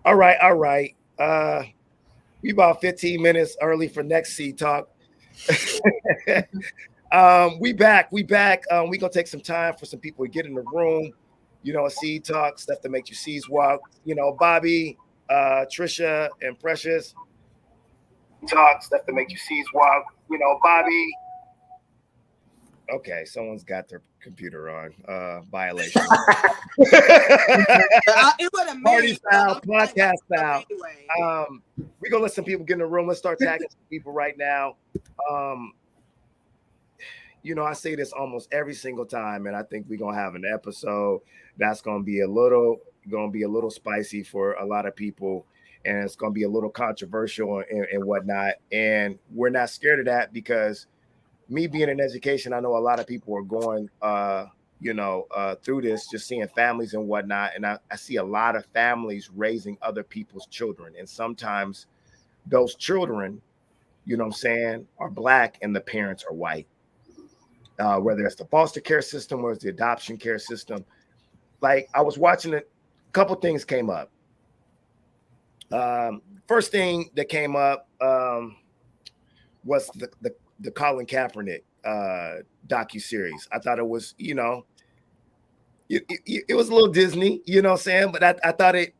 All right, all right. We about 15 minutes early for next seed talk. We back. We gonna take some time for some people to get in the room. A seed talk, stuff that makes you seeds walk. Bobby, Trisha, and Precious. Talk, stuff that makes you seeds walk. Bobby. Okay, someone's got their computer on. Violation. It would have Party made foul, podcast stuff foul. anyway. We're gonna let some people get in the room. Let's start tagging some people right now. Um, I say this almost every single time, and I think we're gonna have an episode that's gonna be a little spicy for a lot of people, and it's gonna be a little controversial and whatnot. And we're not scared of that because me being in education, I know a lot of people are going through this, just seeing families and whatnot. And I see a lot of families raising other people's children. And sometimes those children, what I'm saying, are black and the parents are white. Whether it's the foster care system or it's the adoption care system. Like I was watching it, a couple things came up. First thing that came up was the Colin Kaepernick docu-series. I thought it was, it was a little Disney, what I'm saying? But I thought it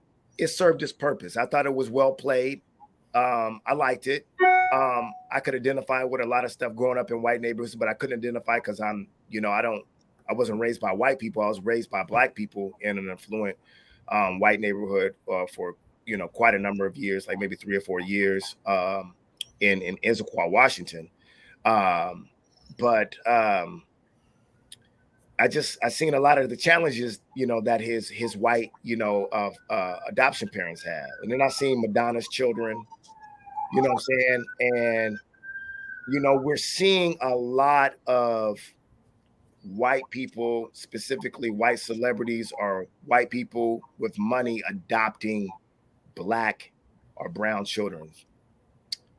served its purpose. I thought it was well played. I liked it. I could identify with a lot of stuff growing up in white neighborhoods, but I couldn't identify because I wasn't raised by white people. I was raised by black people in an affluent white neighborhood for quite a number of years, like maybe 3 or 4 years in Issaquah, Washington. But I seen a lot of the challenges, that his white, adoption parents had. And then I seen Madonna's children, what I'm saying? And, we're seeing a lot of white people, specifically white celebrities or white people with money adopting black or brown children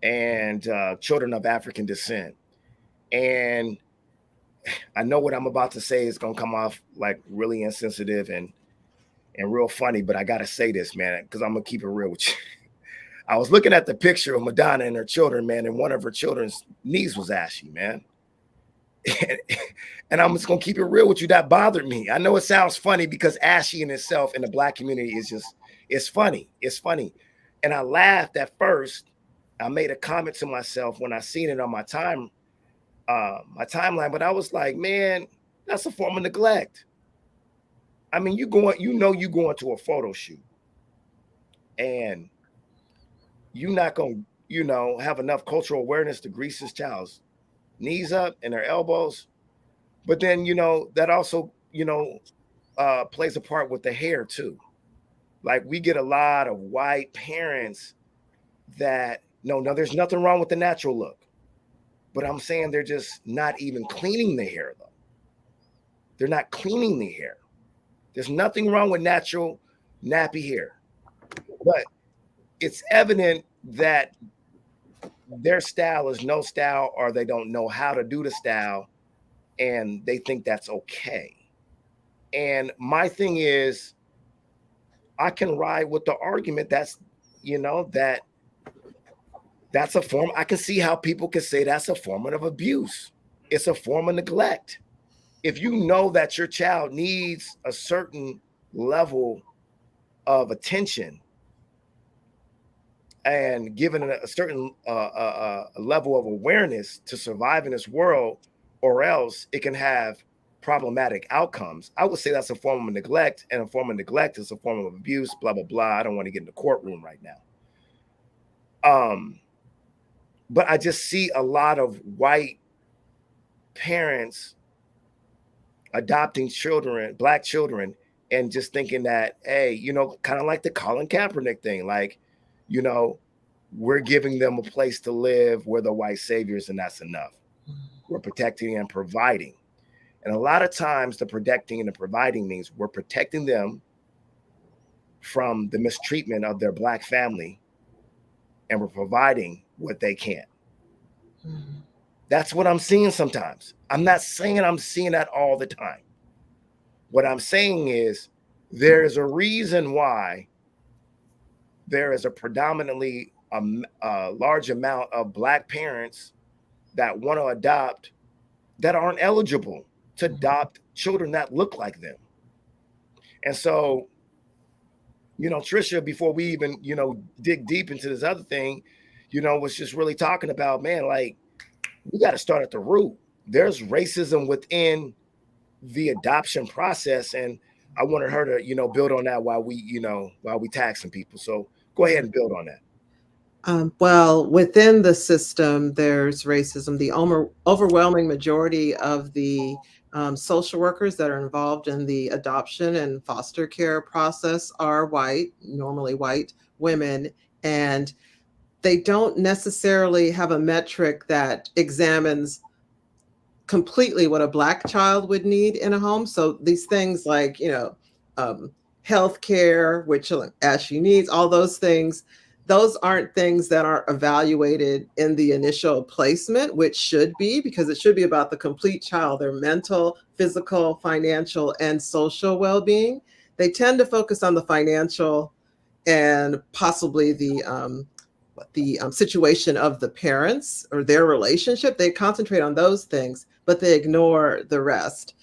and children of African descent. And I know what I'm about to say is going to come off like really insensitive and real funny, but I got to say this, man, because I'm going to keep it real with you. I was looking at the picture of Madonna and her children, man, and one of her children's knees was ashy, man. And I'm just going to keep it real with you. That bothered me. I know it sounds funny because ashy in itself in the black community it's funny. It's funny. And I laughed at first. I made a comment to myself when I seen it on my timeline, but I was like, man, that's a form of neglect. I mean, you going to a photo shoot and you're not going to, have enough cultural awareness to grease this child's knees up and their elbows. But then, that also, plays a part with the hair too. Like we get a lot of white parents that, no, there's nothing wrong with the natural look. But I'm saying they're just not even cleaning the hair, though. They're not cleaning the hair. There's nothing wrong with natural nappy hair. But it's evident that their style is no style or they don't know how to do the style and they think that's okay. And my thing is, I can ride with the argument that's a form. I can see how people can say that's a form of abuse. It's a form of neglect. If you know that your child needs a certain level of attention and given a certain level of awareness to survive in this world, or else it can have problematic outcomes. I would say that's a form of neglect, and a form of neglect is a form of abuse, blah, blah, blah. I don't want to get in the courtroom right now. But I just see a lot of white parents adopting children, black children, and just thinking that, hey, kind of like the Colin Kaepernick thing, like, we're giving them a place to live. We're the white saviors, and that's enough. We're protecting and providing. And a lot of times the protecting and the providing means we're protecting them from the mistreatment of their black family, and we're providing what they can. That's what I'm seeing sometimes. I'm not saying I'm seeing that all the time. What I'm saying is there's a reason why there is a predominantly a large amount of Black parents that want to adopt that aren't eligible to adopt children that look like them. And so, Trisha, before we even, dig deep into this other thing, was just really talking about, man, like, we got to start at the root. There's racism within the adoption process. And I wanted her to, build on that while we tag some people. So go ahead and build on that. Well, within the system, there's racism. The overwhelming majority of the social workers that are involved in the adoption and foster care process are white, normally white women, and they don't necessarily have a metric that examines completely what a Black child would need in a home. So these things like, um, health care, which as she needs, all those things, those aren't things that are evaluated in the initial placement, which should be, because it should be about the complete child, their mental, physical, financial, and social well-being. They tend to focus on the financial and possibly the situation of the parents or their relationship. They concentrate on those things, but they ignore the rest.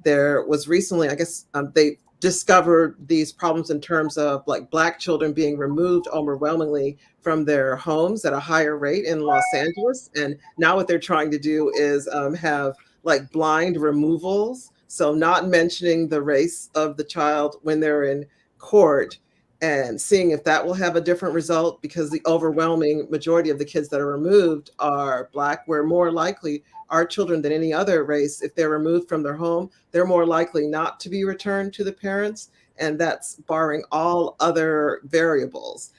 There was recently, I guess, they discovered these problems in terms of like Black children being removed overwhelmingly from their homes at a higher rate in Los Angeles. And now what they're trying to do is have like blind removals. So not mentioning the race of the child when they're in court, and seeing if that will have a different result, because the overwhelming majority of the kids that are removed are Black. We're more likely, our children than any other race, if they're removed from their home, they're more likely not to be returned to the parents. And that's barring all other variables.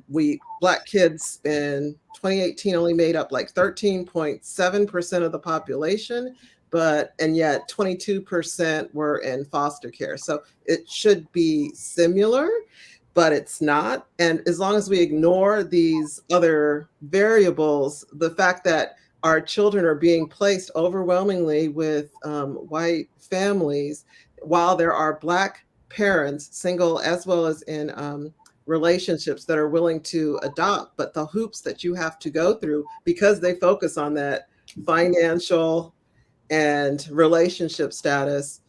We Black kids in 2018 only made up like 13.7% of the population, and yet 22% were in foster care. So it should be similar, but it's not. And as long as we ignore these other variables, the fact that our children are being placed overwhelmingly with white families, while there are Black parents, single as well as in relationships, that are willing to adopt, but the hoops that you have to go through because they focus on that financial and relationship status,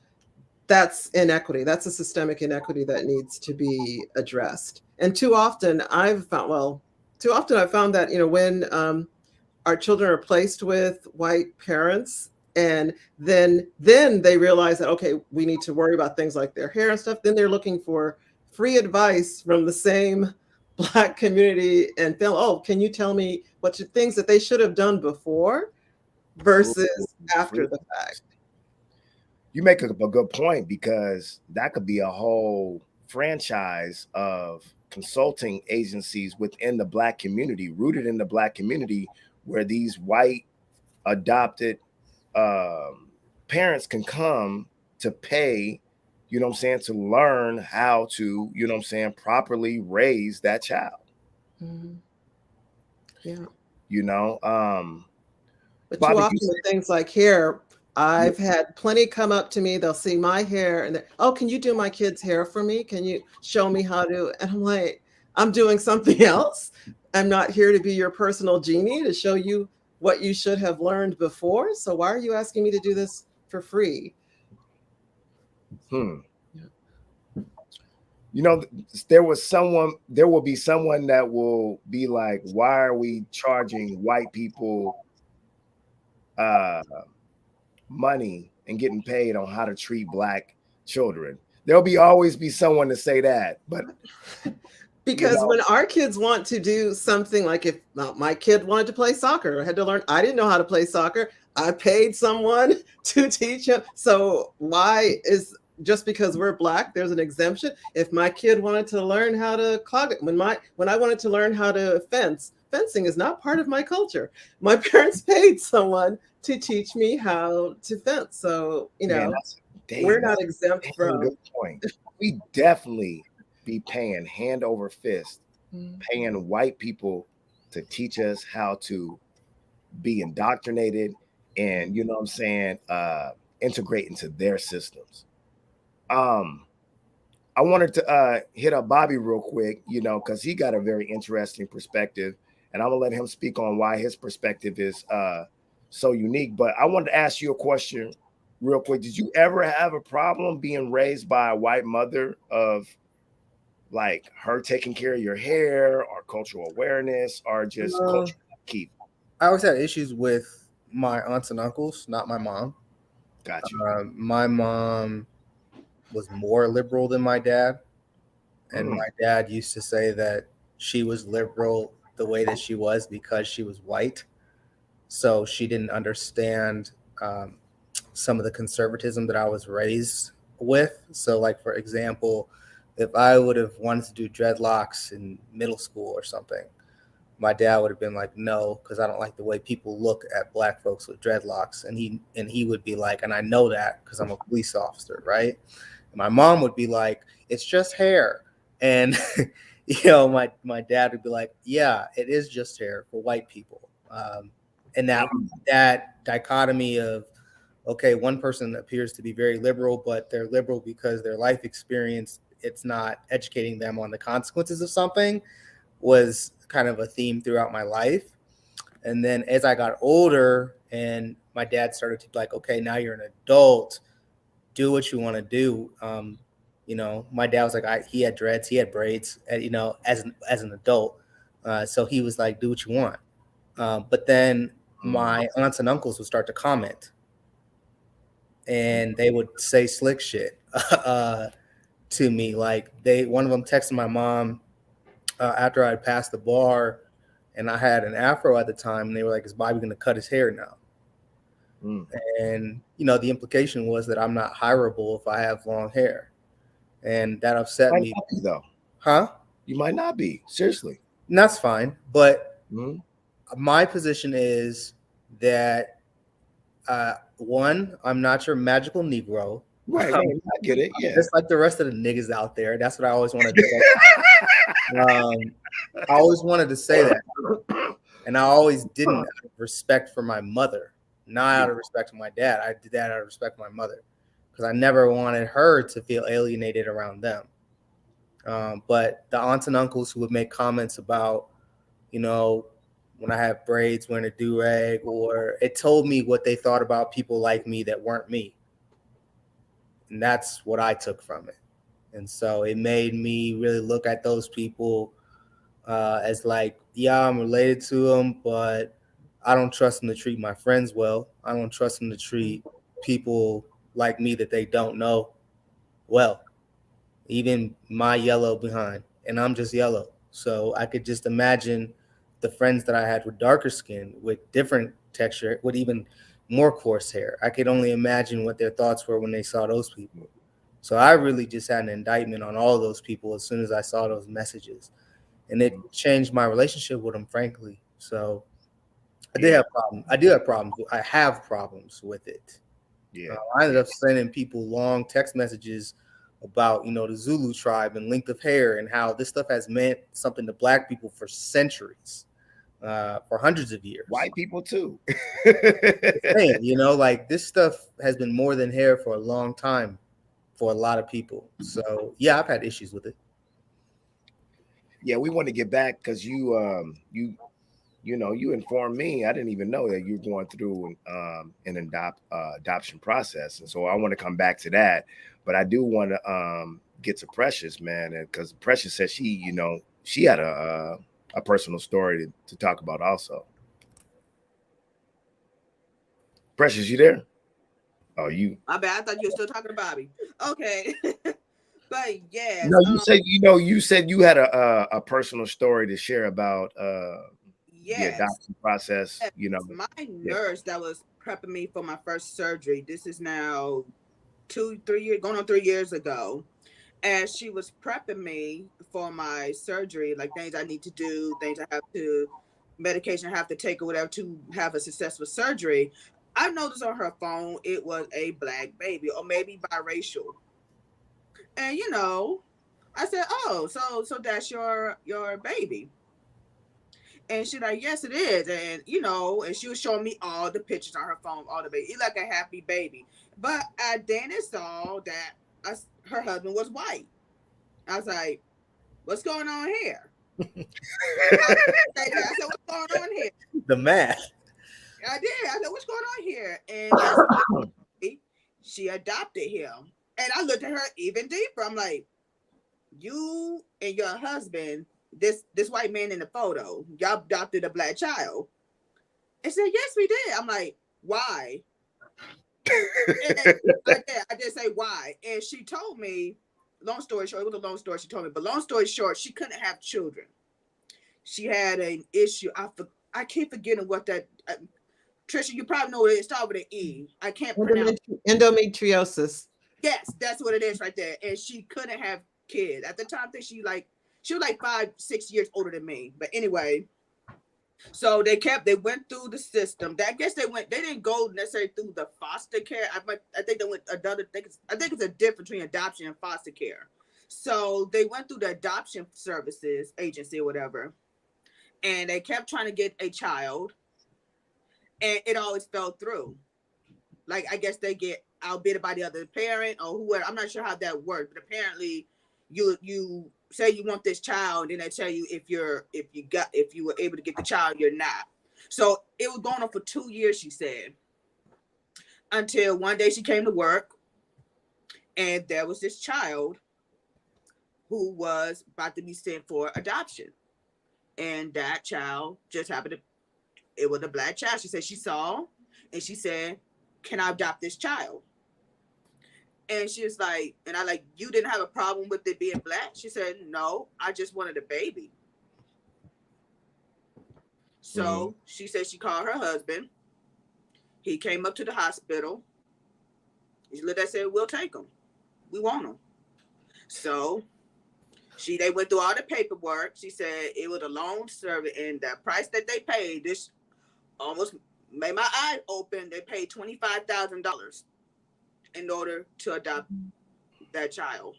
that's inequity. That's a systemic inequity that needs to be addressed. And too often I've found that, when our children are placed with white parents, and then they realize that, okay, we need to worry about things like their hair and stuff, then they're looking for free advice from the same Black community and feel, oh, can you tell me things that they should have done before Ooh, versus after free. the fact. You make a good point, because that could be a whole franchise of consulting agencies within the Black community, rooted in the Black community, where these white adopted parents can come to pay, to learn how to, properly raise that child. Mhm. Yeah. You know, But too Bobby, you often with said, things like hair, yeah, I've had plenty come up to me. They'll see my hair and oh, can you do my kid's hair for me? Can you show me how to? And I'm like, I'm doing something else. I'm not here to be your personal genie to show you what you should have learned before. So why are you asking me to do this for free? hmm. Yeah. You know, there will be someone that will be like, why are we charging white people uh money and getting paid on how to treat Black children? There'll be always be someone to say that. But you Because know, when our kids want to do something, like if my kid wanted to play soccer, I had to learn, I didn't know how to play soccer. I paid someone to teach him. So why is just because we're Black, there's an exemption? If my kid wanted to learn how to clog it, when I wanted to learn how to fencing is not part of my culture. My parents paid someone to teach me how to fence. So, man, we're not that's exempt a damn good from. point. We definitely be paying hand over fist, Mm, paying white people to teach us how to be indoctrinated and, integrate into their systems. Um, I wanted to hit up Bobby real quick, because he got a very interesting perspective, and I'm gonna let him speak on why his perspective is so unique. But I wanted to ask you a question real quick. Did you ever have a problem being raised by a white mother of like her taking care of your hair or cultural awareness or just Uh, cultural keep? I always had issues with my aunts and uncles, not my mom. Got you. My mom was more liberal than my dad, and Mm, my dad used to say that she was liberal the way that she was because she was white, so she didn't understand um, some of the conservatism that I was raised with. So, like for example, if I would have wanted to do dreadlocks in middle school or something, my dad would have been like, no, because I don't like the way people look at black folks with dreadlocks. And he would be like, and I know that because I'm a police officer, right? And my mom would be like, it's just hair. And my dad would be like, yeah, it is just hair for white people. And that mm, that dichotomy of, okay, one person appears to be very liberal, but they're liberal because their life experience, it's not educating them on the consequences of something, was kind of a theme throughout my life. And then as I got older and my dad started to be like, okay, now you're an adult, do what you want to do. My dad was like, he had dreads, he had braids, as an adult. So he was like, do what you want. But then mm, my aunts and uncles would start to comment, and they would say slick shit to me. Like one of them texted my mom after I passed the bar, and I had an afro at the time, and they were like, "Is Bobby going to cut his hair now?" mm. And the implication was that I'm not hireable if I have long hair, and that upset Might me. not be though. Huh? You might not be. Seriously. And that's fine, but Mm. my position is that one, I'm not your magical Negro. Right, right. I get it. Yeah. Just like the rest of the niggas out there. That's what I always wanted to say. Um, I always wanted to say that. And I always didn't out of respect for my mother, not Yeah. out of respect for my dad. I did that out of respect for my mother because I never wanted her to feel alienated around them. But the aunts and uncles who would make comments about, you know, when I have braids, wearing a do rag, or it told me what they thought about people like me that weren't me. And that's what I took from it. And so it made me really look at those people as like, yeah, I'm related to them, but I don't trust them to treat my friends well. I don't trust them to treat people like me that they don't know well, even my yellow behind. And I'm just yellow. So I could just imagine the friends that I had with darker skin, with different texture, with even more coarse hair. I could only imagine what their thoughts were when they saw those people. So I really just had an indictment on all of those people as soon as I saw those messages, and it changed my relationship with them, frankly. So I did Yeah. have problems. I do have problems. I have problems with it. Yeah. I ended Yeah. up sending people long text messages about the Zulu tribe and length of hair and how this stuff has meant something to Black people for centuries, for hundreds of years. White people too. Saying, like this stuff has been more than hair for a long time for a lot of people. So yeah, I've had issues with it. Yeah, we want to get back because you informed me. I didn't even know that you're going through an adoption process, and so I want to come back to that. But I do want to get to Precious, man, and because Precious said she had a personal story to talk about also. Precious, you there? Oh, you. My bad. I thought you were still talking to Bobby. Okay. But No, yes, you said you had a personal story to share about the yes, adoption process. yes. My Yeah. nurse that was prepping me for my first surgery. This is now 2, 3 years, going on 3 years ago. As she was prepping me for my surgery, like things I need to do, things I have to, medication I have to take or whatever to have a successful surgery. I noticed on her phone it was a black baby or maybe biracial. And I said, "Oh, so that's your baby?" And she's like, "Yes, it is." And and she was showing me all the pictures on her phone, all the baby. It like a happy baby. But I then saw that her husband was white. I was like, what's going on here? I said, what's going on here? The math. I did. I said, what's going on here? And that's when she adopted him. And I looked at her even deeper. I'm like, you and your husband, this white man in the photo, y'all adopted a black child. And said, yes, we did. I'm like, why? I did say why. And she told me, long story short, it was a long story she told me, but long story short, she couldn't have children. She had an issue. I keep forgetting what that, Trisha, you probably know it started with an E. I can't pronounce it. Endometriosis. Yes, that's what it is right there. And she couldn't have kids. At the time, I think she was like 5-6 years older than me. But anyway, so they went through the system. I guess they didn't go necessarily through the foster care. I think they went another thing. I think it's a difference between adoption and foster care. So they went through the adoption services agency or whatever. And they kept trying to get a child. And it always fell through. Like, I guess they get outbid by the other parent or whoever. I'm not sure how that works, but apparently you say you want this child, and they tell you if you were able to get the child, you're not. So it was going on for 2 years, she said, until one day she came to work, and there was this child who was about to be sent for adoption, and that child just happened to. It was a black child. She said she saw, and she said, "Can I adopt this child?" And she was like, and I like, you didn't have a problem with it being black? She said, no, I just wanted a baby. So she said she called her husband. He came up to the hospital. She looked at and said, we'll take him. We want him. So they went through all the paperwork. She said it was a loan service, and the price that they paid, this almost made my eyes open. They paid $25,000 in order to adopt that child.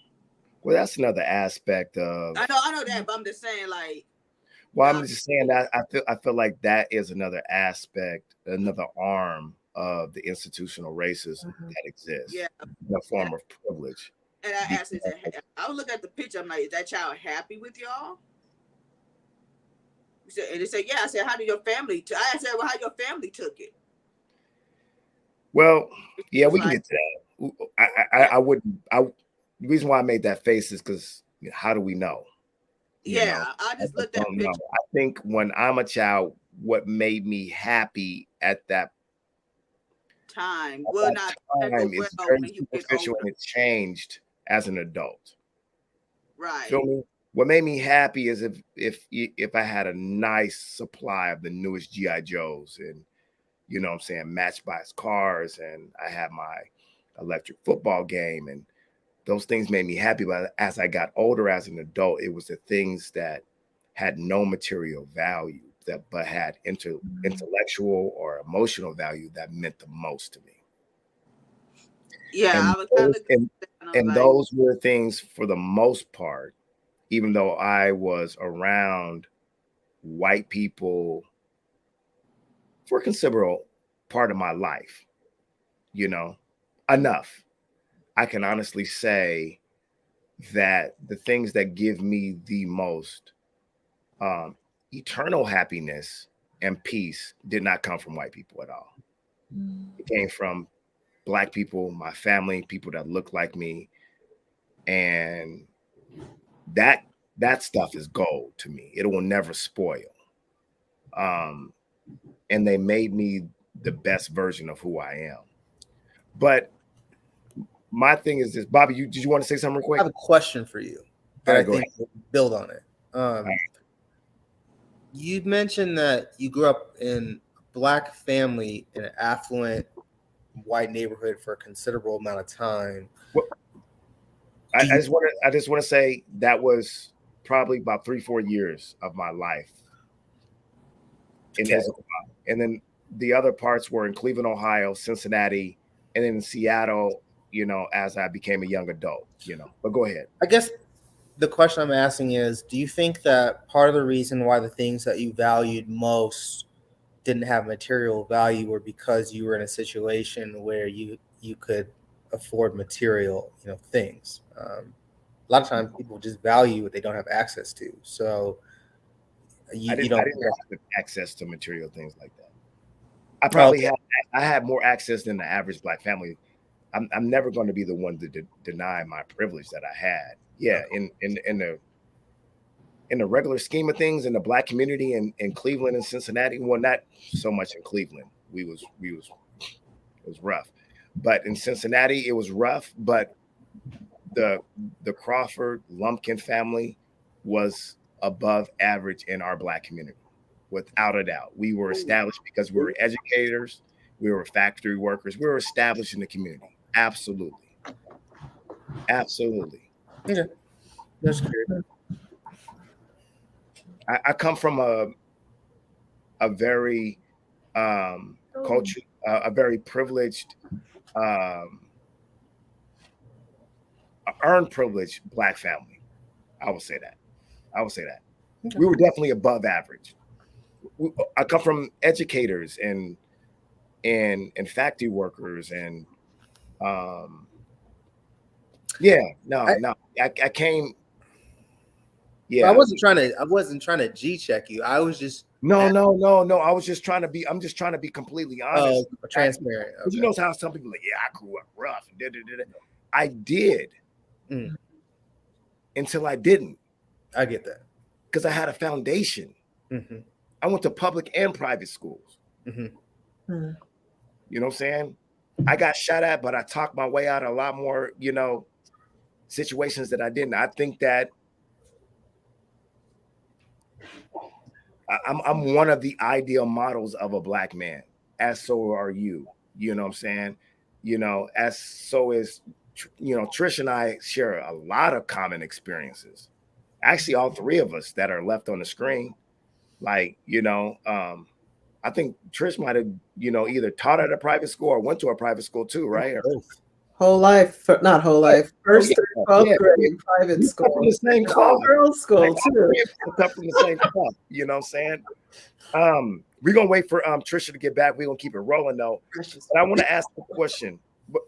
Well, that's another aspect of. I know that, but I'm just saying, like. Well, I'm just saying that I feel like that is another aspect, another arm of the institutional racism that exists. Yeah, in a form of privilege. And I asked, I would look at the picture. I'm like, is that child happy with y'all? And they said, yeah. I said, how did your family? I said, well, how your family took it? Well, yeah, we can get to that. I wouldn't. The reason why I made that face is because how do we know? I just looked at picture. I think when I'm a child, what made me happy at that time, is very superficial, and it's changed as an adult. Right. Feel me? What made me happy is if I had a nice supply of the newest GI Joes, and you know what I'm saying, matched by his cars, and I had my electric football game, and those things made me happy. But as I got older as an adult, it was the things that had no material value but had intellectual or emotional value that meant the most to me. Yeah, and those were things, for the most part, even though I was around white people for a considerable part of my life, enough. I can honestly say that the things that give me the most eternal happiness and peace did not come from white people at all. It came from Black people, my family, people that look like me. And that stuff is gold to me. It will never spoil. And they made me the best version of who I am. But my thing is this, Bobby, did you want to say something real quick? I have a question for you. All right, go ahead. Build on it. You mentioned that you grew up in a Black family in an affluent white neighborhood for a considerable amount of time. Well, I just want to say that was probably about 3-4 years of my life in Issaquah. And then the other parts were in Cleveland, Ohio, Cincinnati, and then in Seattle, as I became a young adult, but go ahead. I guess the question I'm asking is, do you think that part of the reason why the things that you valued most didn't have material value were because you were in a situation where you could afford material, things? a lot of times people just value what they don't have access to. So you I don't. didn't have access to material things like that. I Oh, probably had more access than the average black family. I'm never going to be the one to deny my privilege that I had. Yeah, okay. in the regular scheme of things in the black community in Cleveland and Cincinnati, well, not so much in Cleveland. We was it was rough, but in Cincinnati it was rough. But the the Crawford Lumpkin family was above average in our black community, without a doubt. We were established because we were educators, we were factory workers, we were established in the community. Absolutely, absolutely. Okay, that's curious. I come from a very culture, a very privileged, um, earned privilege black family. I will say that. I will say that. Okay. We were definitely above average. I come from educators and factory workers and um, yeah, I, no, I came. I Yeah, wasn't trying to. I wasn't trying to G check you. I was just. no. I was just trying to be. I'm just trying to be completely honest. Transparent. Because you Okay. know how some people are like, yeah, I grew up rough. I did Mm, until I didn't I get that. because I had a foundation. Mm-hmm. I went to public and private schools. Mm-hmm. You know what I'm saying? I got shot at, but I talked my way out of a lot more, situations that I didn't. I think that I'm one of the ideal models of a black man, as so are you. You know what I'm saying? As so is Trish and I share a lot of common experiences. Actually, all three of us that are left on the screen. Like, I think Trish might have, either taught at a private school or went to a private school too, right? Both. Whole life, not whole life, Oh first yeah, through 12th yeah. grade private We come from school, the same all cloth. girls Like school all too. three of us come from the same cloth. You know what I'm saying? We're gonna wait for Trisha to get back. We're gonna keep it rolling though. But I want to ask a question. But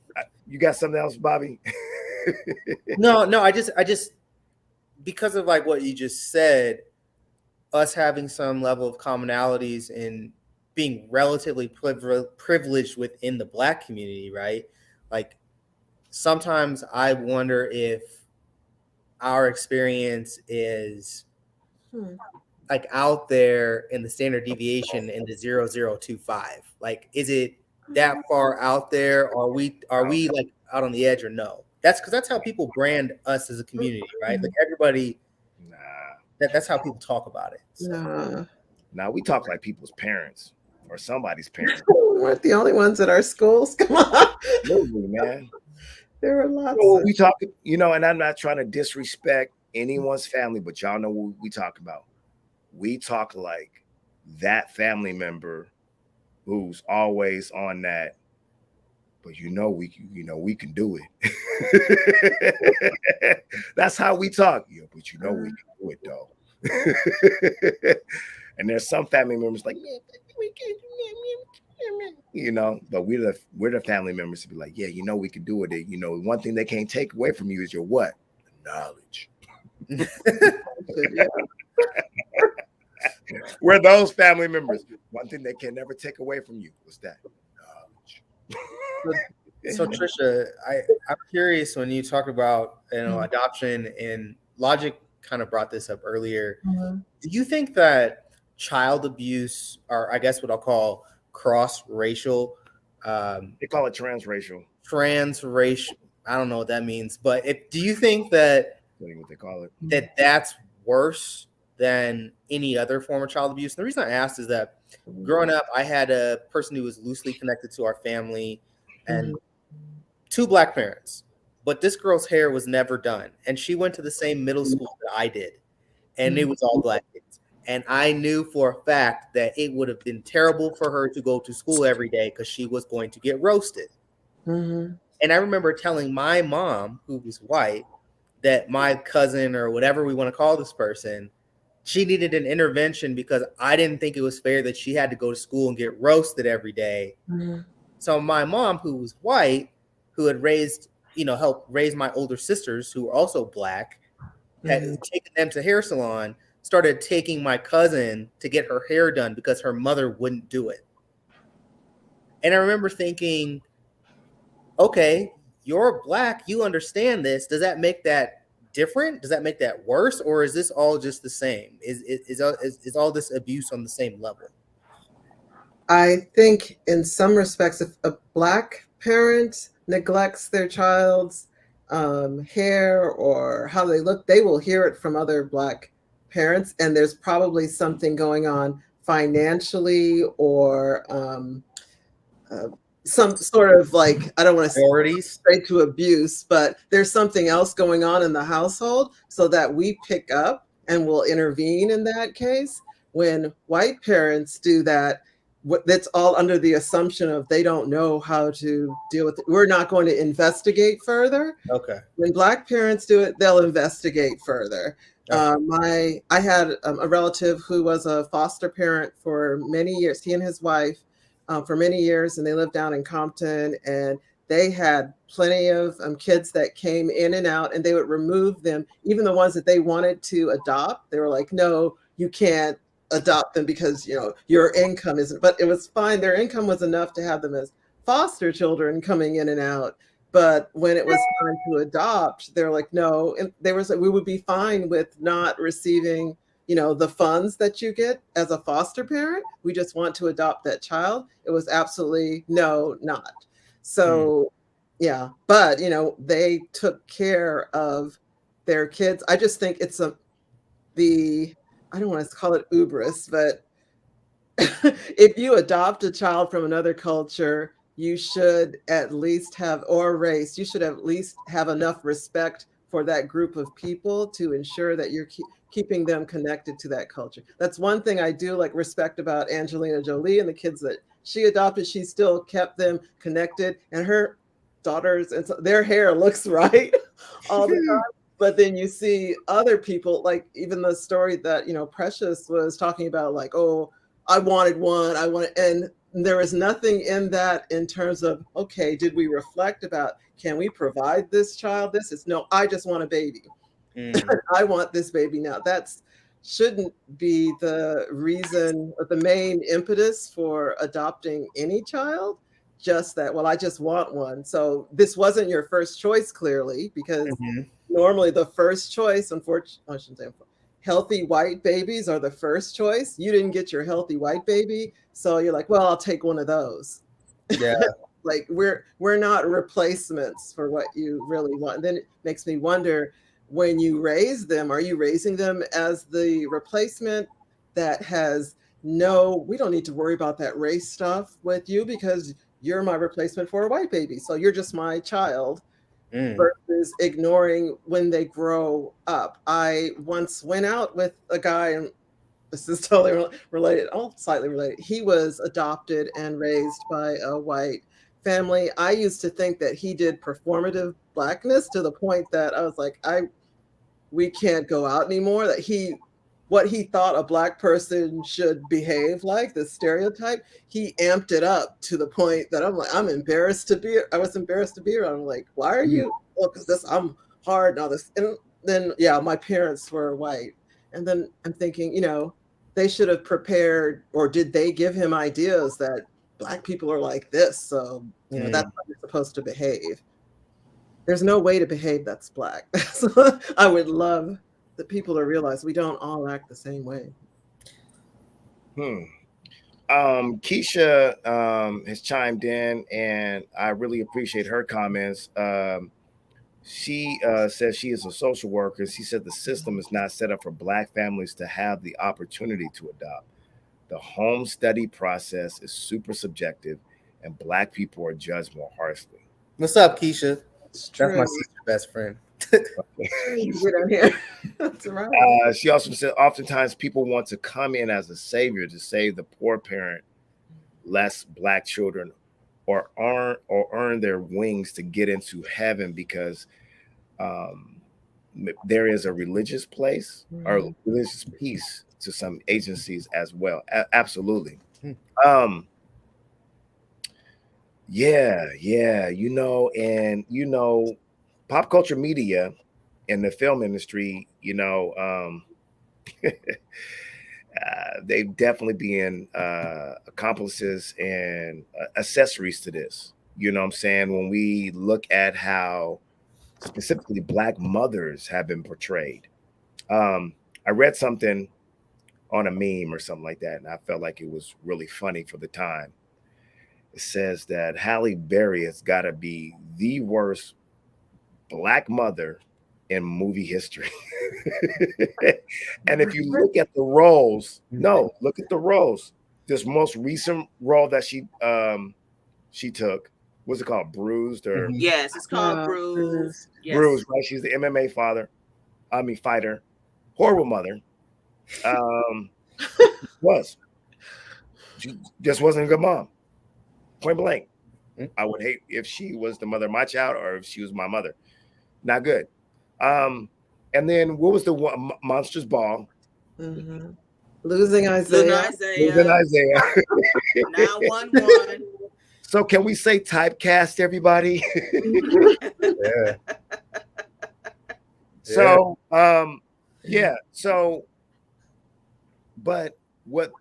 you got something else, Bobby? No. I just because of like what you just said, us having some level of commonalities and being relatively privileged within the black community, right? Like sometimes I wonder if our experience is like out there in the standard deviation in the 0025. Like, is it that far out there? Are we like out on the edge or no? That's because that's how people brand us as a community, right? Like everybody, Nah, that's how people talk about it. So. Nah. nah. We talk like people's parents or somebody's parents. We weren't the only ones at our schools. Come on. Absolutely, man. There were lots So of we talk, and I'm not trying to disrespect anyone's family, but y'all know what we talk about. We talk like that family member who's always on that. But we can do it. That's how we talk. Yeah, but we can do it though. And there's some family members like, yeah, we can, but we're the family members to be like, yeah, we can do it. One thing they can't take away from you is your what? Knowledge. yeah. We're those family members. One thing they can never take away from you was that knowledge. So Trisha, I'm curious when you talk about adoption, and Logic kind of brought this up earlier. Mm-hmm. Do you think that child abuse, or I guess what I'll call cross-racial, they call it transracial. Transracial. I don't know what that means, but do you think that what they call it, that's worse than any other form of child abuse? And the reason I asked is that growing up, I had a person who was loosely connected to our family and two black parents, but this girl's hair was never done, and she went to the same middle school that I did, and it was all black kids. And I knew for a fact that it would have been terrible for her to go to school every day because she was going to get roasted. Mm-hmm. And I remember telling my mom, who was white, that my cousin, or whatever we want to call this person, she needed an intervention because I didn't think it was fair that she had to go to school and get roasted every day. Mm-hmm. So my mom, who was white, who had raised help raise my older sisters who were also Black, had taken them to hair salon, started taking my cousin to get her hair done because her mother wouldn't do it. And I remember thinking, okay, you're Black, you understand this. Does that make that different? Does that make that worse? Or is this all just the same? Is all this abuse on the same level? I think in some respects, if a Black parent neglects their child's hair or how they look, they will hear it from other Black parents. And there's probably something going on financially or some sort of, like, I don't want to say straight to abuse, but there's something else going on in the household so that we pick up and will intervene in that case. When white parents do that, that's all under the assumption of they don't know how to deal with it. We're not going to investigate further. Okay. When Black parents do it, they'll investigate further. I had a relative who was a foster parent for many years. He and his wife for many years, and they lived down in Compton, and they had plenty of kids that came in and out, and they would remove them, even the ones that they wanted to adopt. They were like, no, you can't adopt them because your income isn't, but it was fine. Their income was enough to have them as foster children coming in and out. But when it was time to adopt, they're like, no. And they were like, we would be fine with not receiving the funds that you get as a foster parent. We just want to adopt that child. It was absolutely no, not. So yeah, but they took care of their kids. I just think it's I don't want to call it hubris, but if you adopt a child from another culture, you should at least have, or race, you should at least have enough respect for that group of people to ensure that you're keeping them connected to that culture. That's one thing I do respect about Angelina Jolie and the kids that she adopted. She still kept them connected, and her daughters, and their hair looks right all the time. But then you see other people, like even the story that Precious was talking about, like, oh, I wanted one, and there was nothing in that in terms of, okay, did we reflect about, can we provide this child this? It's no, I just want a baby. I want this baby now. That's shouldn't be the reason or the main impetus for adopting any child. Just that, well, I just want one. So this wasn't your first choice, clearly, because normally the first choice, unfortunately, I shouldn't say healthy white babies are the first choice. You didn't get your healthy white baby, so you're like, well, I'll take one of those. Yeah. Like we're not replacements for what you really want. And then it makes me wonder, when you raise them, are you raising them as the replacement that has we don't need to worry about that race stuff with you because you're my replacement for a white baby. So you're just my child. Versus ignoring when they grow up. I once went out with a guy, and this is totally related, slightly related. He was adopted and raised by a white family. I used to think that he did performative Blackness to the point that I was like, we can't go out anymore. That what he thought a Black person should behave like, the stereotype, he amped it up to the point that I'm like, I was embarrassed to be around. I'm like, why are you? Well, because I'm hard and all this. And then, yeah, my parents were white. And then I'm thinking, they should have prepared, or did they give him ideas that Black people are like this? So, that's how you're supposed to behave. There's no way to behave that's Black. So I would love the people to realize we don't all act the same way. Keisha has chimed in, and I really appreciate her comments. She says she is a social worker. She said the system is not set up for Black families to have the opportunity to adopt. The home study process is super subjective, and Black people are judged more harshly. What's up, Keisha? That's my sister's best friend. That's right. She also said oftentimes people want to come in as a savior to save the poor parent, less Black children, or earn their wings to get into heaven because there is a religious place or religious piece to some agencies as well. Absolutely. Yeah, pop culture media and the film industry, they've definitely been accomplices and accessories to this. You know what I'm saying? When we look at how specifically Black mothers have been portrayed. I read something on a meme or something like that, and I felt like it was really funny for the time. It says that Halle Berry has got to be the worst Black mother in movie history. And if you look at the roles, no, look at the roles. This most recent role that she took, what's it called? Bruised or Yes, it's called Bruise. Yes. Bruised, right? She's the MMA fighter, horrible mother. Was she just wasn't a good mom, point blank. I would hate if she was the mother of my child or if she was my mother. Not good. And then what was the one, Monsters Ball? Mm-hmm. Losing Isaiah. Losing Isaiah. 911. So can we say typecast, everybody? Yeah. So yeah. So, but what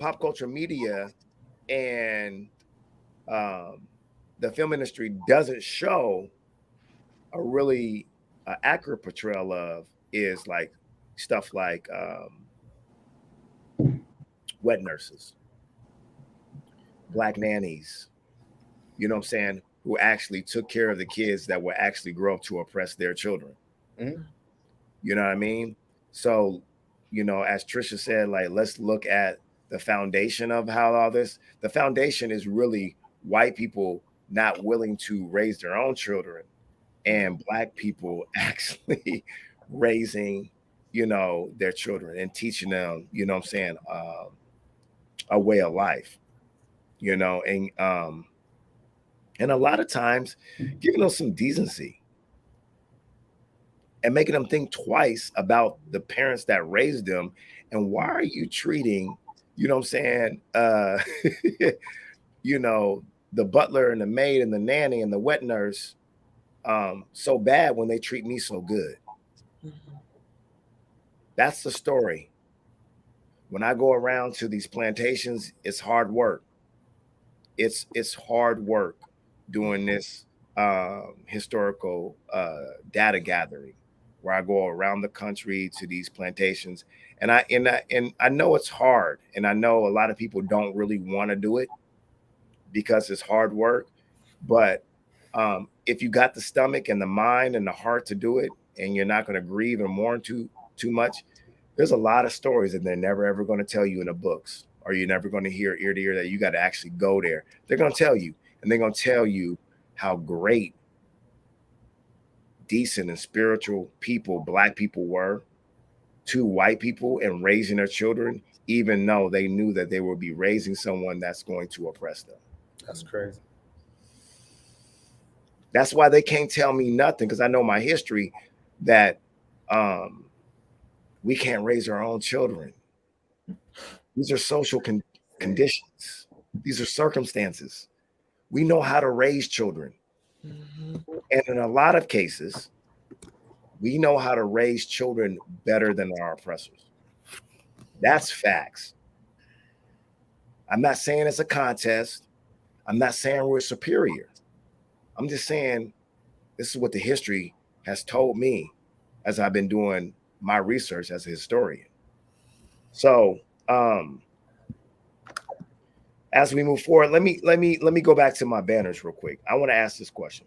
pop culture media and the film industry doesn't show a really accurate portrayal of is like stuff like wet nurses, Black nannies, you know what I'm saying, who actually took care of the kids that would actually grow up to oppress their children. Mm-hmm. You know what I mean? So, as Trisha said, like, let's look at the foundation of how all this, the foundation is really white people not willing to raise their own children and Black people actually raising, their children and teaching them, you know what I'm saying, a way of life, and a lot of times giving them some decency and making them think twice about the parents that raised them. And why are you treating, you know what I'm saying, the butler and the maid and the nanny and the wet nurse so bad when they treat me so good? Mm-hmm. That's the story. When I go around to these plantations, it's hard work. It's hard work doing this historical data gathering, where I go around the country to these plantations, and I know it's hard, and I know a lot of people don't really want to do it because it's hard work. But if you got the stomach and the mind and the heart to do it, and you're not going to grieve and mourn too much, there's a lot of stories that they're never ever going to tell you in the books, or you're never going to hear ear to ear, that you got to actually go there. They're going to tell you, and they're going to tell you how great, decent, and spiritual people Black people were to white people and raising their children, even though they knew that they would be raising someone that's going to oppress them. That's crazy. That's why they can't tell me nothing, because I know my history, that we can't raise our own children. These are social conditions. These are circumstances. We know how to raise children. Mm-hmm. And in a lot of cases, we know how to raise children better than our oppressors. That's facts. I'm not saying it's a contest. I'm not saying we're superior. I'm just saying this is what the history has told me as I've been doing my research as a historian. So as we move forward, let me go back to my banners real quick. I want to ask this question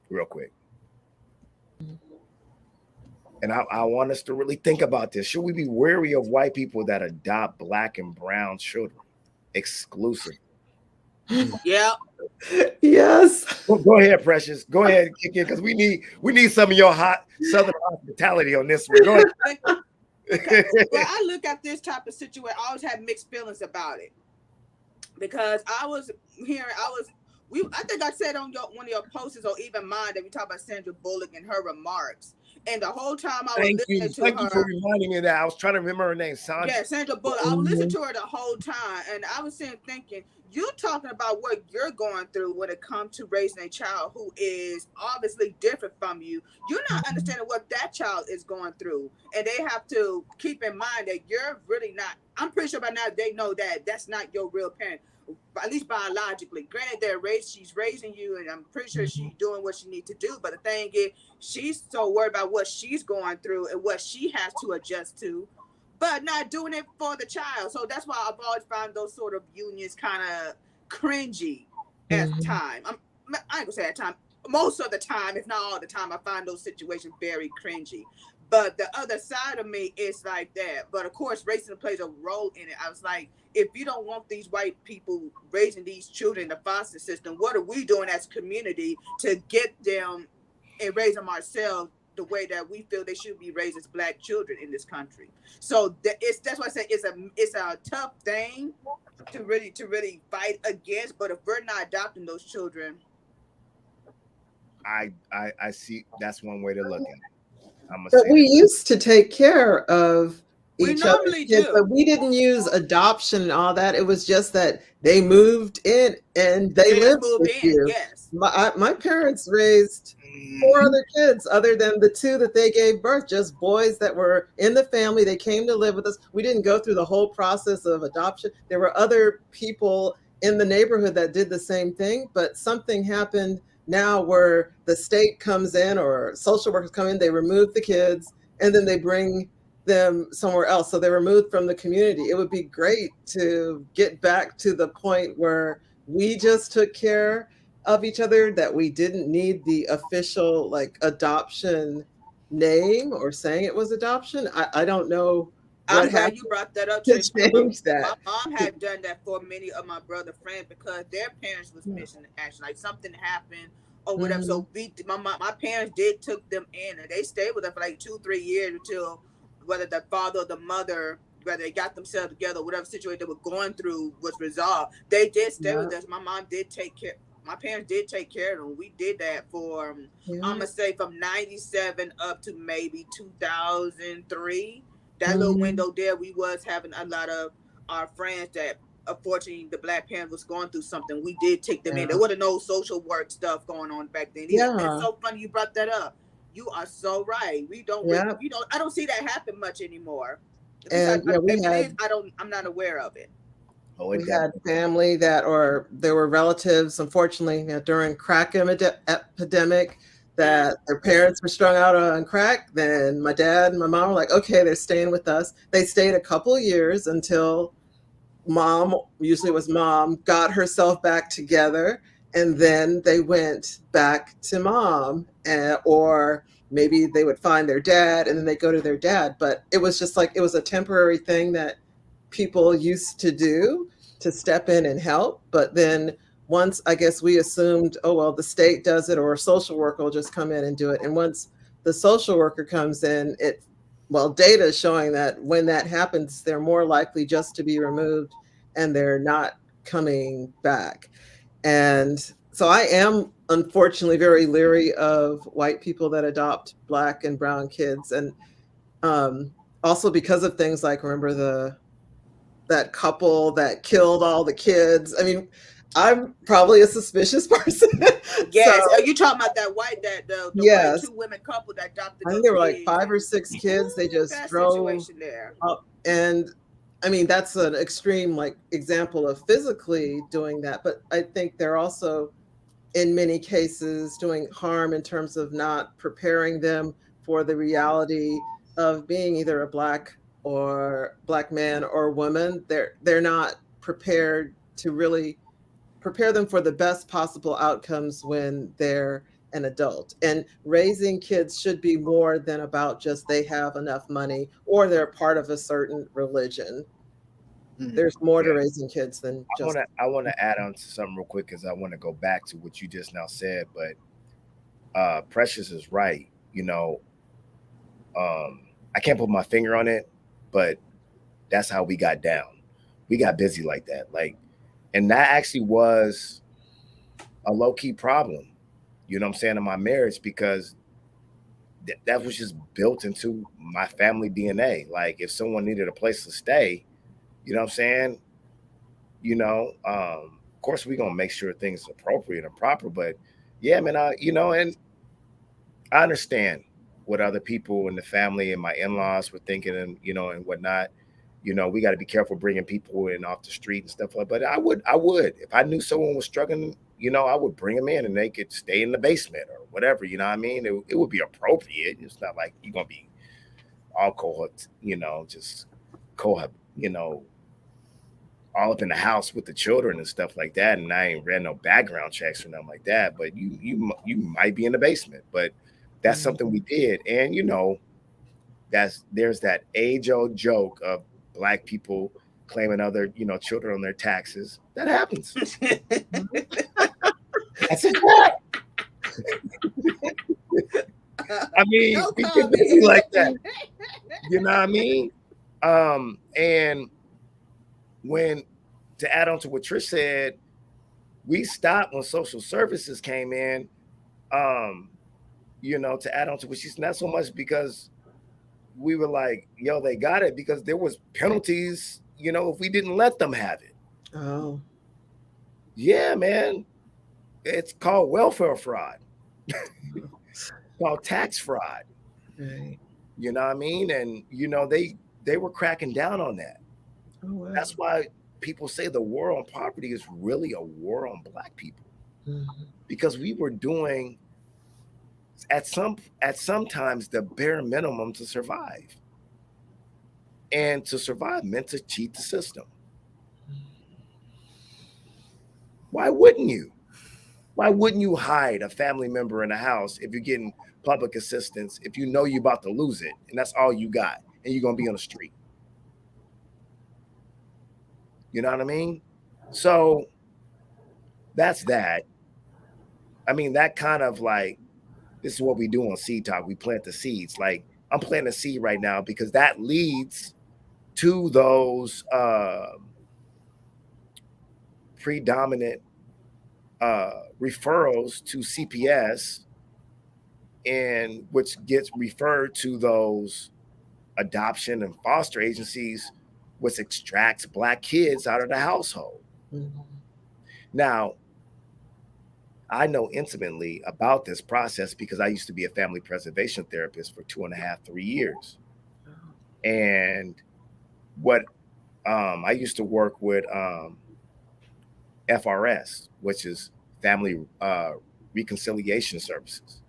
real quick. And I want us to really think about this. Should we be wary of white people that adopt Black and brown children exclusively? Yeah. Yes. Go ahead, Precious. Go ahead, kick in, because we need some of your hot Southern hospitality on this one. Go ahead. Well, I look at this type of situation, I always have mixed feelings about it, because I think I said on one of your posts, or even mine, that we talk about Sandra Bullock and her remarks. And the whole time I was listening to her. Thank you for reminding me of that. I was trying to remember her name, Sandra. Yeah, Sandra Bullock. I was listening to her the whole time, and I was sitting thinking, you're talking about what you're going through when it comes to raising a child who is obviously different from you. You're not understanding what that child is going through, and they have to keep in mind that you're really not. I'm pretty sure by now they know that that's not your real parent, at least biologically. Granted, she's raising you, and I'm pretty sure she's doing what she needs to do. But the thing is, she's so worried about what she's going through and what she has to adjust to, but not doing it for the child. So that's why I've always found those sort of unions kind of cringy at time. I ain't gonna say at time. Most of the time, if not all the time, I find those situations very cringy. But the other side of me is like that. But of course, racism plays a role in it. I was like, if you don't want these white people raising these children in the foster system, what are we doing as a community to get them and raise them ourselves the way that we feel they should be raised as Black children in this country? So that's why I say it's a tough thing to really fight against. But if we're not adopting those children, I see that's one way to look at it. I'm gonna But say we that. used to take care of we each other's normally kids, but do. we didn't use adoption and all that. It was just that they moved in and they They just lived moved with in, you. yes. My parents raised four other kids other than the two that they gave birth, just boys that were in the family. They came to live with us. We didn't go through the whole process of adoption. There were other people in the neighborhood that did the same thing, but something happened now where the state comes in or social workers come in, they remove the kids and then they bring them somewhere else. So they're removed from the community. It would be great to get back to the point where we just took care of each other, that we didn't need the official like adoption name or saying it was adoption. I don't know I'm what glad you happened brought that up, to Trish, because change my that. mom had done that for many of my brother friends because their parents was Yeah. missing in action, like something happened or whatever. Mhm. So my parents did took them in, and they stayed with them for like 2-3 years until whether the father or the mother, whether they got themselves together, whatever situation they were going through was resolved. They did stay Yeah. with us. My mom did take care. My parents did take care of them. We did that for I'm Yeah. gonna say from '97 up to maybe 2003. That little Mhm. window there, we was having a lot of our friends that unfortunately the Black parent was going through something. We did take them in. There Yeah. wasn't no social work stuff going on back then either. It's Yeah. so funny you brought that up. You are so right. Yeah. I don't see that happen much anymore. At least And yeah, if it is, I'm not aware of it. Oh, it we had definitely. family that, or there were relatives, unfortunately, during crack epidemic, Mm. that their parents were strung out on crack. Then my dad and my mom were like, okay, they're staying with us. They stayed a couple of years until mom, usually it was mom, got herself back together, and then they went back to mom, or maybe they would find their dad and then they go to their dad. But it was just like it was a temporary thing that people used to do to step in and help. But then once, I guess, we assumed, oh well, the state does it or a social worker will just come in and do it. And once the social worker comes in, it, well, data is showing that when that happens, they're more likely just to be removed and they're not coming back. And so I am unfortunately very leery of white people that adopt Black and brown kids. And um, also because of things like, remember that couple that killed all the kids. I mean, I'm probably a suspicious person. So Yes. Are you talking about that white that the white yes, two women couple that adopted I think those there were like kids 5 or 6 and kids. They just that drove situation there. up. And I mean, that's an extreme like example of physically doing that. But I think they're also in many cases doing harm in terms of not preparing them for the reality of being either a black man or woman. They're not prepared to really prepare them for the best possible outcomes when they're an adult. And raising kids should be more than about just they have enough money or they're part of a certain religion. Mhm. There's more to Yeah. raising kids than I just. wanna I wanna add on to something real quick because I want to go back to what you just now said, but Precious is right. I can't put my finger on it, but that's how we got down. We got busy like that. Like, and that actually was a low key problem, you know what I'm saying, in my marriage because that was just built into my family DNA. Like, if someone needed a place to stay, you know what I'm saying, you know, Of course, we're gonna make sure things are appropriate and proper. But yeah, man, and I understand what other people in the family and my in-laws were thinking, and and whatnot. We got to be careful bringing people in off the street and stuff like. But I would, if I knew someone was struggling, I would bring them in and they could stay in the basement or whatever. You know what I mean? It would be appropriate. It's not like you're gonna be alcohol, just cohab, all up in the house with the children and stuff like that. And I ain't read no background checks or nothing like that. But you might be in the basement, but that's something we did. And there's that age old joke of black people claiming other children on their taxes. That happens. That's a fact. I mean, No we get comment. busy like that. You know what I mean? And when to add on to what Trish said, we stopped when social services came in. To add on to what she's not so much because we were like, yo, they got it because there was penalties, if we didn't let them have it. Oh. Yeah, man. It's called welfare fraud. Called tax fraud. Right. You know what I mean? And they were cracking down on that. Oh, wow. That's why people say the war on poverty is really a war on black people. Mm-hmm. Because we were doing at sometimes the bare minimum to survive. And to survive meant to cheat the system. Why wouldn't you? Why wouldn't you hide a family member in a house if you're getting public assistance, if you know you're about to lose it and that's all you got and you're going to be on the street? You know what I mean? So that's that. I mean, that kind of like, this is what we do on Seed Talk. We plant the seeds. Like, I'm planting a seed right now because that leads to those predominant referrals to CPS, and which gets referred to those adoption and foster agencies, which extracts black kids out of the household. Mm-hmm. Now, I know intimately about this process because I used to be a family preservation therapist for 2.5, 3 years. And what I used to work with FRS, which is Family Reconciliation Services.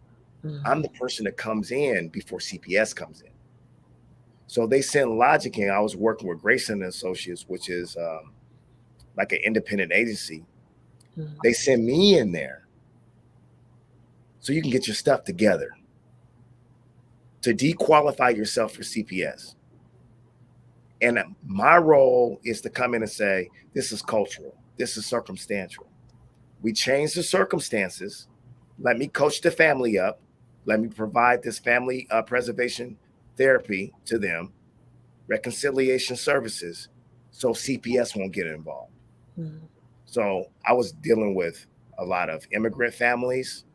Mm-hmm. I'm the person that comes in before CPS comes in. So they send Logic in. I was working with Grayson and Associates, which is like an independent agency. Mm-hmm. They send me in there so you can get your stuff together to dequalify yourself for CPS. And my role is to come in and say, this is cultural. This is circumstantial. We change the circumstances. Let me coach the family up. Let me provide this family preservation therapy to them, reconciliation services, so CPS won't get involved. Mm-hmm. So I was dealing with a lot of immigrant families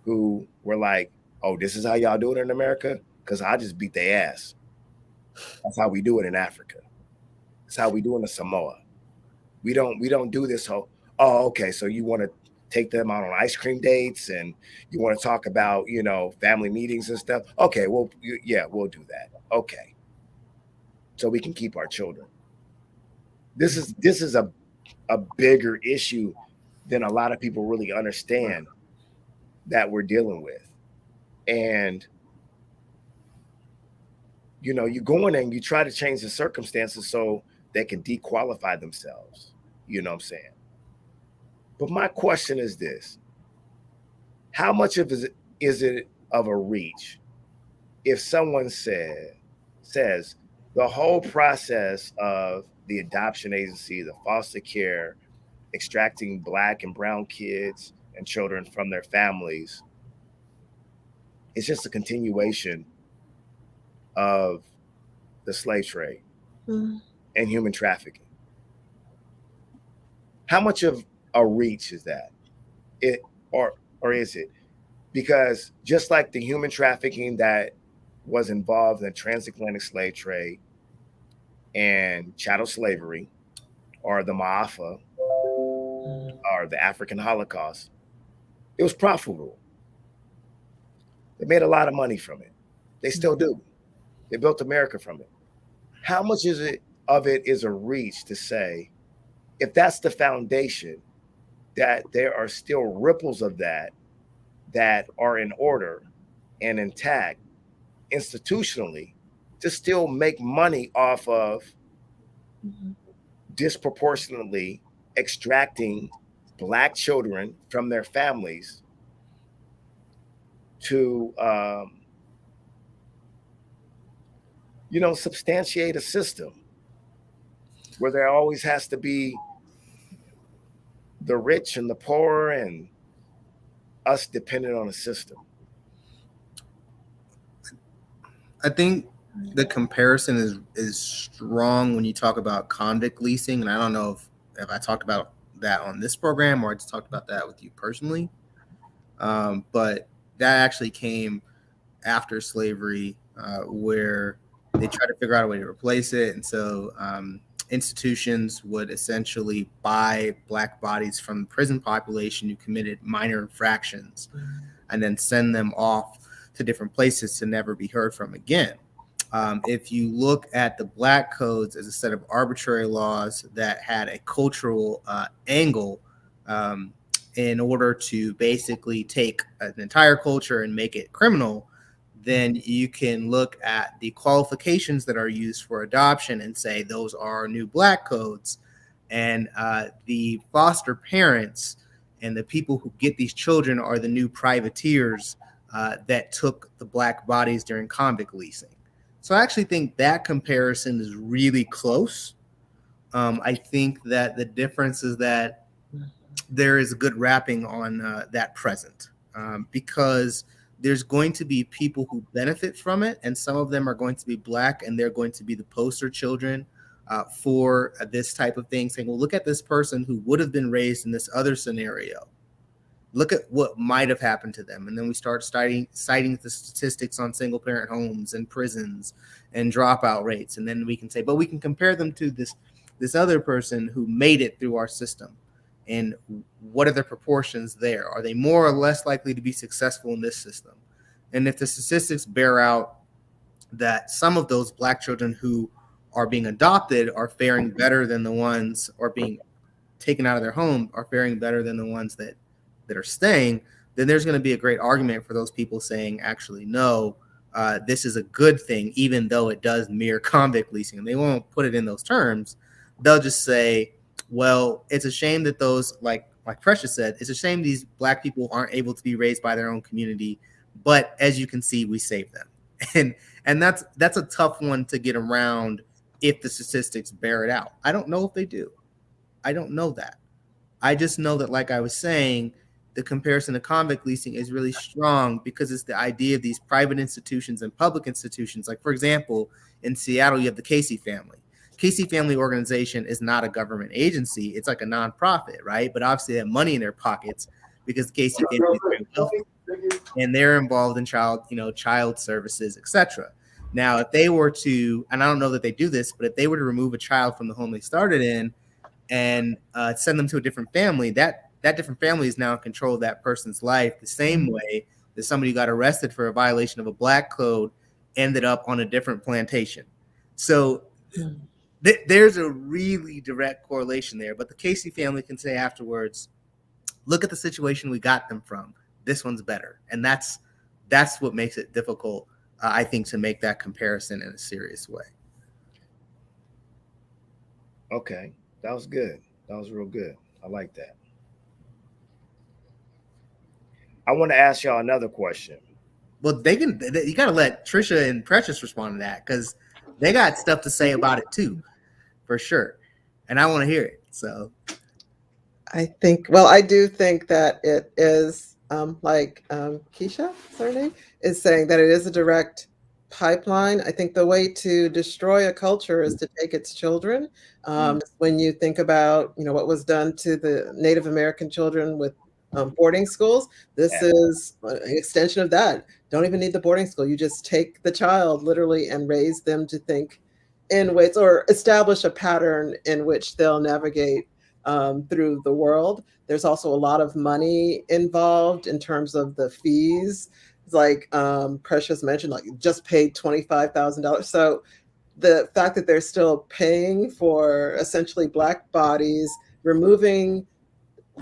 who were like, oh, this is how y'all do it in America? Because I just beat their ass. That's how we do it in Africa. That's how we do it in Samoa. We don't do this whole, oh, okay, so you want to take them out on ice cream dates and you want to talk about, family meetings and stuff. Okay, well, yeah, we'll do that. Okay. So we can keep our children. This is a bigger issue than a lot of people really understand that we're dealing with. And you go in and you try to change the circumstances so they can dequalify themselves. You know what I'm saying? But my question is this: how much of is it of a reach if someone says the whole process of the adoption agency, the foster care, extracting black and brown kids and children from their families, it's just a continuation of the slave trade and human trafficking? How much of a reach is that? Or is it? Because just like the human trafficking that was involved in the transatlantic slave trade and chattel slavery or the Maafa, or the African Holocaust, it was profitable. They made a lot of money from it. They still do. They built America from it. How much is it of it is a reach to say, if that's the foundation, that there are still ripples of that that are in order and intact institutionally to still make money off of disproportionately extracting Black children from their families to, substantiate a system where there always has to be the rich and the poor and us dependent on a system. I think the comparison is strong when you talk about convict leasing, and I don't know if I talked about that on this program or I just talked about that with you personally, but that actually came after slavery, where they tried to figure out a way to replace it, and so institutions would essentially buy Black bodies from the prison population who committed minor infractions, and then send them off to different places to never be heard from again. If you look at the Black codes as a set of arbitrary laws that had a cultural angle, in order to basically take an entire culture and make it criminal, then you can look at the qualifications that are used for adoption and say those are new Black codes. And the foster parents and the people who get these children are the new privateers that took the Black bodies during convict leasing. So I actually think that comparison is really close. I think that the difference is that there is a good wrapping on that present, because there's going to be people who benefit from it, and some of them are going to be Black, and they're going to be the poster children for this type of thing, saying, well, look at this person who would have been raised in this other scenario. Look at what might have happened to them. And then we start citing the statistics on single parent homes and prisons and dropout rates. And then we can say, but we can compare them to this other person who made it through our system. And what are the proportions there? Are they more or less likely to be successful in this system? And if the statistics bear out that some of those Black children who are being adopted are faring better than the ones, or being taken out of their home are faring better than the ones that are staying, then there's going to be a great argument for those people saying, actually, no, this is a good thing, even though it does mirror convict leasing. And they won't put it in those terms. They'll just say, well, it's a shame that those, like Precious said, it's a shame these Black people aren't able to be raised by their own community. But as you can see, we saved them. And that's a tough one to get around if the statistics bear it out. I don't know if they do. I don't know that. I just know that, like I was saying, the comparison to convict leasing is really strong because it's the idea of these private institutions and public institutions. Like, for example, in Seattle, you have the Casey family. Casey Family Organization is not a government agency. It's like a nonprofit, right? But obviously they have money in their pockets because the Casey family is very wealthy. And they're involved in child services, etc. Now, if they were to, and I don't know that they do this, but if they were to remove a child from the home they started in and send them to a different family, that different family is now in control of that person's life, the same way that somebody who got arrested for a violation of a Black code ended up on a different plantation. So there's a really direct correlation there. But the Casey family can say afterwards, look at the situation we got them from. This one's better. And that's what makes it difficult, I think, to make that comparison in a serious way. Okay, that was good. That was real good. I like that. I want to ask y'all another question. Well, you got to let Trisha and Precious respond to that because they got stuff to say about it too, for sure. And I want to hear it. So I do think that it is Keisha, is her name, is saying that it is a direct pipeline. I think the way to destroy a culture is to take its children. When you think about, what was done to the Native American children with boarding schools, this is an extension of that. Don't even need the boarding school. You just take the child literally and raise them to think in ways, or establish a pattern in which they'll navigate through the world. There's also a lot of money involved in terms of the fees. It's like Precious mentioned, like just paid $25,000. So the fact that they're still paying for essentially Black bodies, removing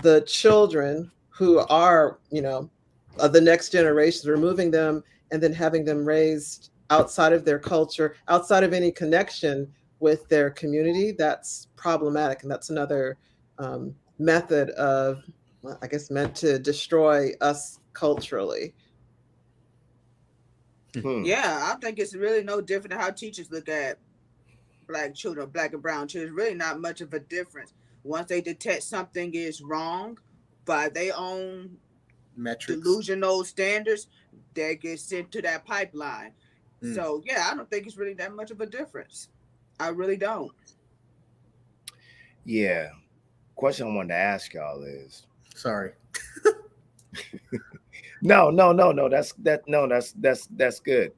the children who are, the next generations, removing them and then having them raised outside of their culture, outside of any connection with their community, that's problematic. And that's another method of, well, I guess, meant to destroy us culturally. Yeah, I think it's really no different than how teachers look at Black children, Black and brown children. Really not much of a difference. Once they detect something is wrong by their own Metrics. delusional standards, they get sent to that pipeline. So yeah, I don't think it's really that much of a difference. I really don't. Yeah. Question I wanted to ask y'all is, Sorry. no. That's good.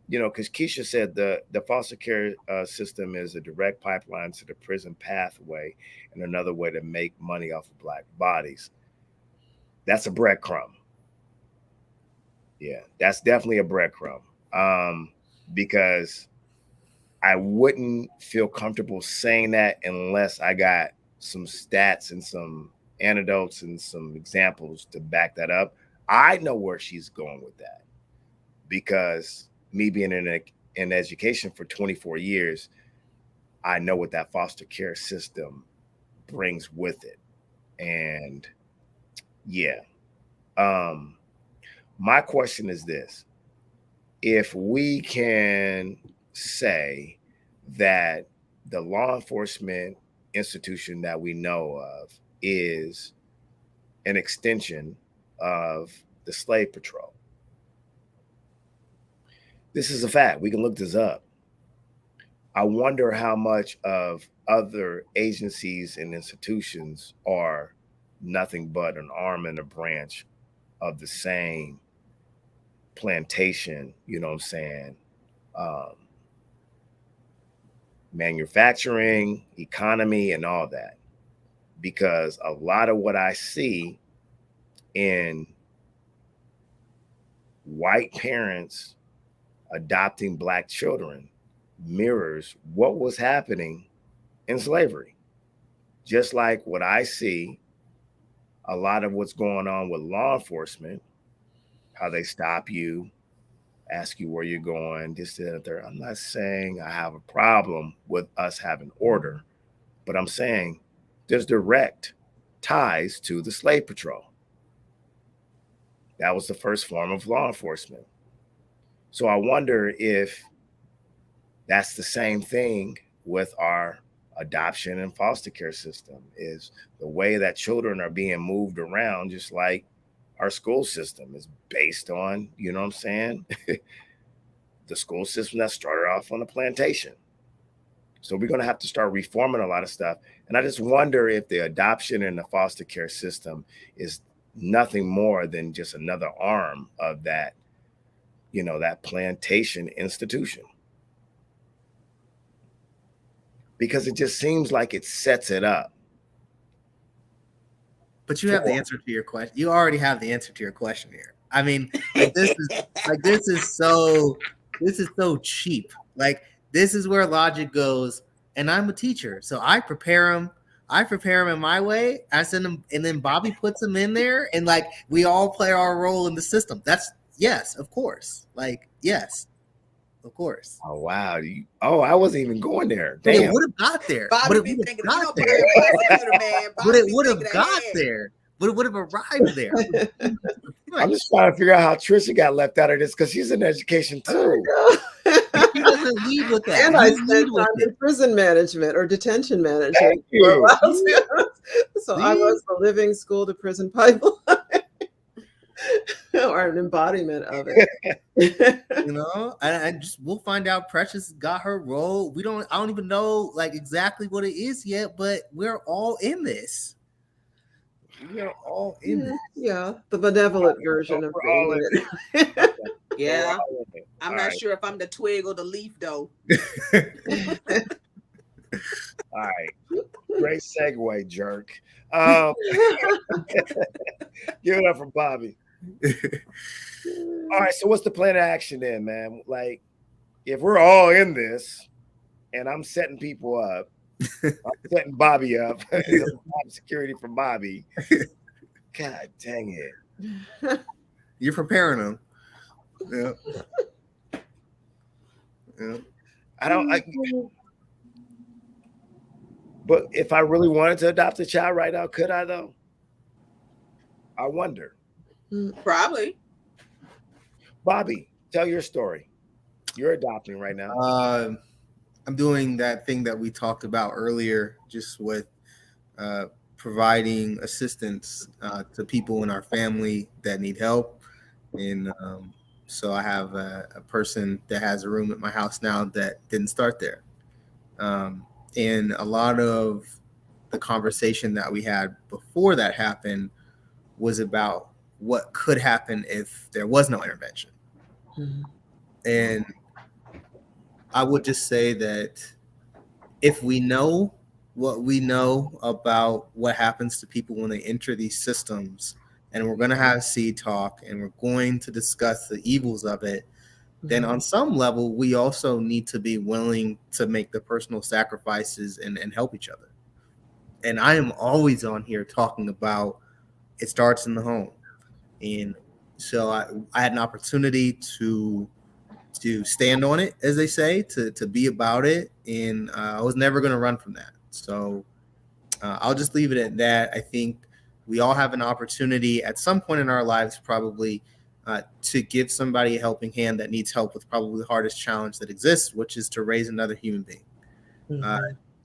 Because Keisha said the foster care system is a direct pipeline to the prison pathway and another way to make money off of Black bodies. That's a breadcrumb. Yeah, that's definitely a breadcrumb. Because I wouldn't feel comfortable saying that unless I got some stats and some anecdotes and some examples to back that up. I know where she's going with that because me being in education for 24 years, I know what that foster care system brings with it. And yeah. My question is this. If we can say that the law enforcement institution that we know of is an extension of the slave patrol. This is a fact. We can look this up. I wonder how much of other agencies and institutions are nothing but an arm and a branch of the same plantation, you know what I'm saying? Manufacturing, economy, and all that. Because a lot of what I see in white parents adopting Black children mirrors what was happening in slavery. Just like what I see, a lot of what's going on with law enforcement, how they stop you, ask you where you're going, this, that, and there. I'm not saying I have a problem with us having order, but I'm saying there's direct ties to the slave patrol. That was the first form of law enforcement. So I wonder if that's the same thing with our adoption and foster care system, is the way that children are being moved around, just like our school system is based on, you know what I'm saying? The school system that started off on a plantation. So we're going to have to start reforming a lot of stuff. And I just wonder if the adoption and the foster care system is nothing more than just another arm of that, that plantation institution. Because it just seems like it sets it up. But you have the answer to your question. You already have the answer to your question here. I mean, this is so cheap. Like, this is where logic goes. And I'm a teacher, so I prepare them. I prepare them in my way. I send them, and then Bobby puts them in there, and like we all play our role in the system. That's yes, of course. Like yes, of course. Oh wow! I wasn't even going there. Damn. Damn. But it would have got there. Bobby be thinking, got there. But it would have got there. But it would have arrived there. I'm just trying to figure out how Trisha got left out of this because she's in education too. He doesn't lead with that. And I spent time in prison management or detention management. Thank you. So I was the living school to prison pipeline. Or an embodiment of it. We'll find out. Precious got her role. I don't even know like exactly what it is yet, but we're all in this. We are all in this. Yeah, the benevolent version of being in it. Yeah, I'm not sure if I'm the twig or the leaf though. All right. Great segue, jerk. Um, give it up for Bobby. All right. So what's the plan of action then, man? Like, if we're all in this and I'm setting people up, I'm setting Bobby up. I'm security for Bobby. God dang it. You're preparing them. Yeah. Yeah. I don't. But if I really wanted to adopt a child right now, could I though? I wonder. Probably. Bobby, tell your story. You're adopting right now. I'm doing that thing that we talked about earlier, just with uh, providing assistance to people in our family that need help. And so I have a person that has a room at my house now that didn't start there. And a lot of the conversation that we had before that happened was about what could happen if there was no intervention. And I would just say that if we know what we know about what happens to people when they enter these systems, and we're going to have seed talk and we're going to discuss the evils of it, then on some level, we also need to be willing to make the personal sacrifices and help each other. And I am always on here talking about it starts in the home. And so I had an opportunity to stand on it, as they say, to be about it. And I was never going to run from that. So I'll just leave it at that. I think we all have an opportunity at some point in our lives, probably, to give somebody a helping hand that needs help with probably the hardest challenge that exists, which is to raise another human being,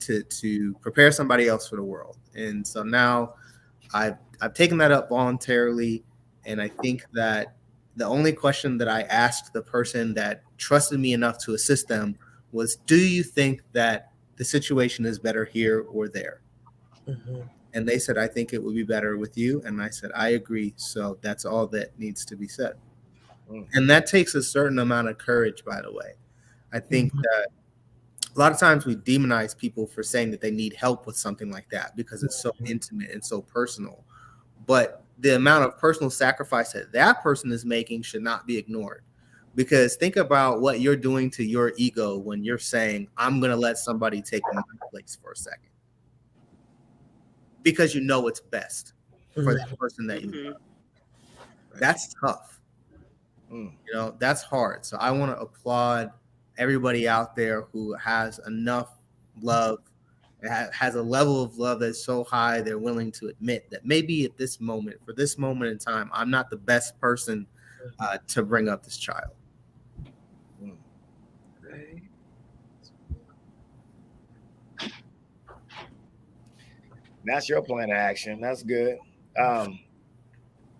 to prepare somebody else for the world. And so now I've taken that up voluntarily, and I think that the only question that I asked the person that trusted me enough to assist them was, do you think that the situation is better here or there? And they said, I think it would be better with you. And I said, I agree. So that's all that needs to be said. And that takes a certain amount of courage, by the way. I think that a lot of times we demonize people for saying that they need help with something like that because it's so intimate and so personal. But the amount of personal sacrifice that that person is making should not be ignored. Because think about what you're doing to your ego when you're saying, I'm going to let somebody take my place for a second. Because you know it's best for that person that you love. That's tough. You know, that's hard. So I want to applaud everybody out there who has enough love, has a level of love that's so high they're willing to admit that maybe at this moment, for this moment in time, I'm not the best person to bring up this child. That's your plan of action. That's good. I'll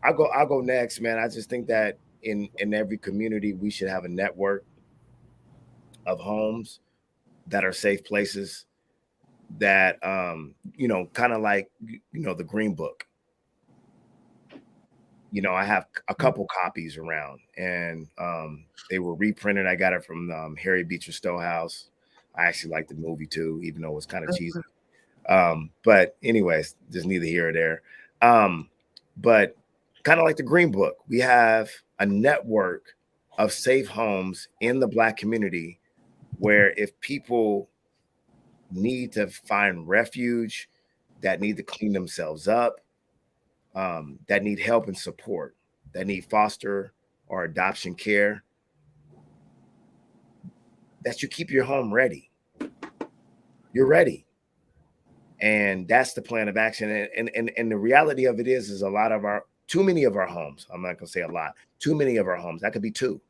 go next, man. I just think that in every community we should have a network of homes that are safe places that kind of like the Green Book. I have a couple copies around, and they were reprinted. I got it from Harry Beecher Stowehouse. I actually liked the movie too, even though it was kind of cheesy. But anyways, just neither here or there. But kind of like the Green Book, we have a network of safe homes in the Black community where if people need to find refuge, that need to clean themselves up, that need help and support, that need foster or adoption care, that you keep your home ready. You're ready. And that's the plan of action. And the reality of it is too many of our homes, I'm not going to say a lot, too many of our homes, that could be two.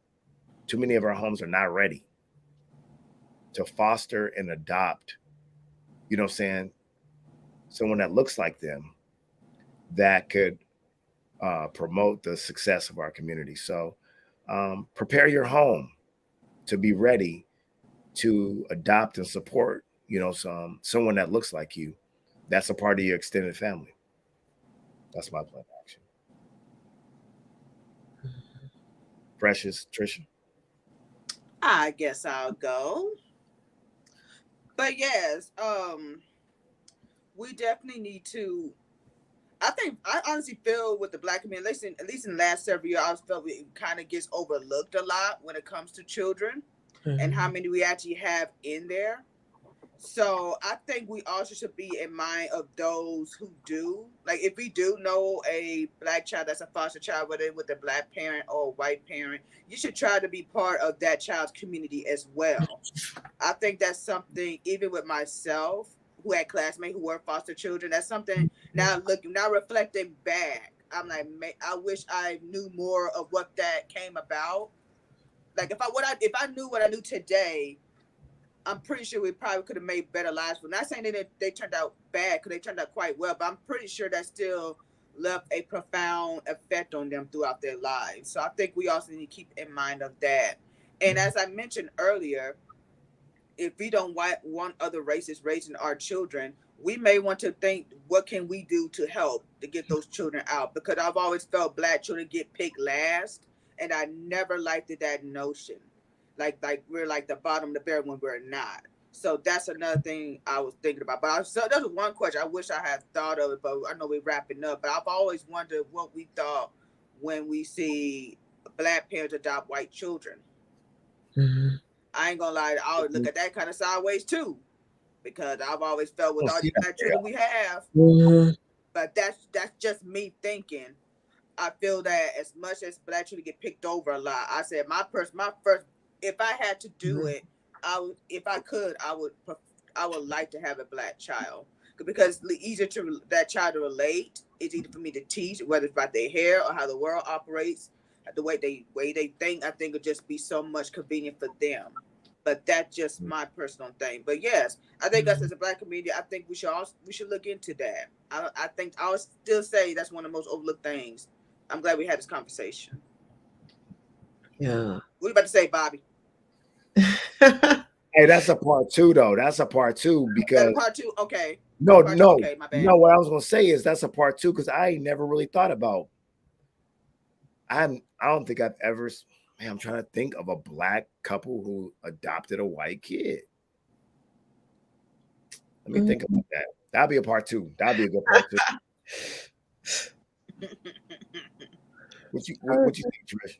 Too many of our homes are not ready to foster and adopt, someone that looks like them that could promote the success of our community. So prepare your home to be ready to adopt and support, someone that looks like you. That's a part of your extended family. That's my plan of action. Precious, Trisha. I guess I'll go. But yes, we definitely need to. I think I honestly feel with the black community, at least in the last several years, I felt it kind of gets overlooked a lot when it comes to children and how many we actually have in there. So I think we also should be in mind of those who do. Like if we do know a black child that's a foster child, whether with a black parent or a white parent, you should try to be part of that child's community as well. I think that's something even with myself, who had classmates who were foster children, that's something now reflecting back. I'm like, I wish I knew more of what that came about. Like if I knew what I knew today, I'm pretty sure we probably could have made better lives. But not saying that they turned out bad, because they turned out quite well. But I'm pretty sure that still left a profound effect on them throughout their lives. So I think we also need to keep in mind of that. And as I mentioned earlier, if we don't want other races raising our children, we may want to think, what can we do to help to get those children out? Because I've always felt black children get picked last, and I never liked that notion. Like we're like the bottom of the barrel when we're not. So that's another thing I was thinking about. So that was one question I wish I had thought of it, but I know we're wrapping up. But I've always wondered what we thought when we see black parents adopt white children. Mhm. I ain't gonna lie, I would look at that kind of sideways too, because I've always felt with Don't all see these that black there. children we have. Mhm. But that's just me thinking. I feel that as much as black children get picked over a lot, I said my first, if I had to do it, I would, if I could, I would like to have a black child, because it's easier to that child to relate. It's easy for me to teach, whether it's about their hair or how the world operates, the way they think. I think it'd just be so much convenient for them. But that's just my personal thing. But yes, I think us as a black community, I think we should look into that. I think I would still say that's one of the most overlooked things. I'm glad we had this conversation. Yeah. What are you about to say, Bobby? Hey, that's a part two though. That's a part two That because part two. Okay. no, Part two. no, Okay, my bad. no. What I was gonna say is that's a part two because I ain't never really thought about. I don't think I've ever. Man, I'm trying to think of a black couple who adopted a white kid. Let me think about that. That'll be a part two. That'll be a good part two. What you think, Trish?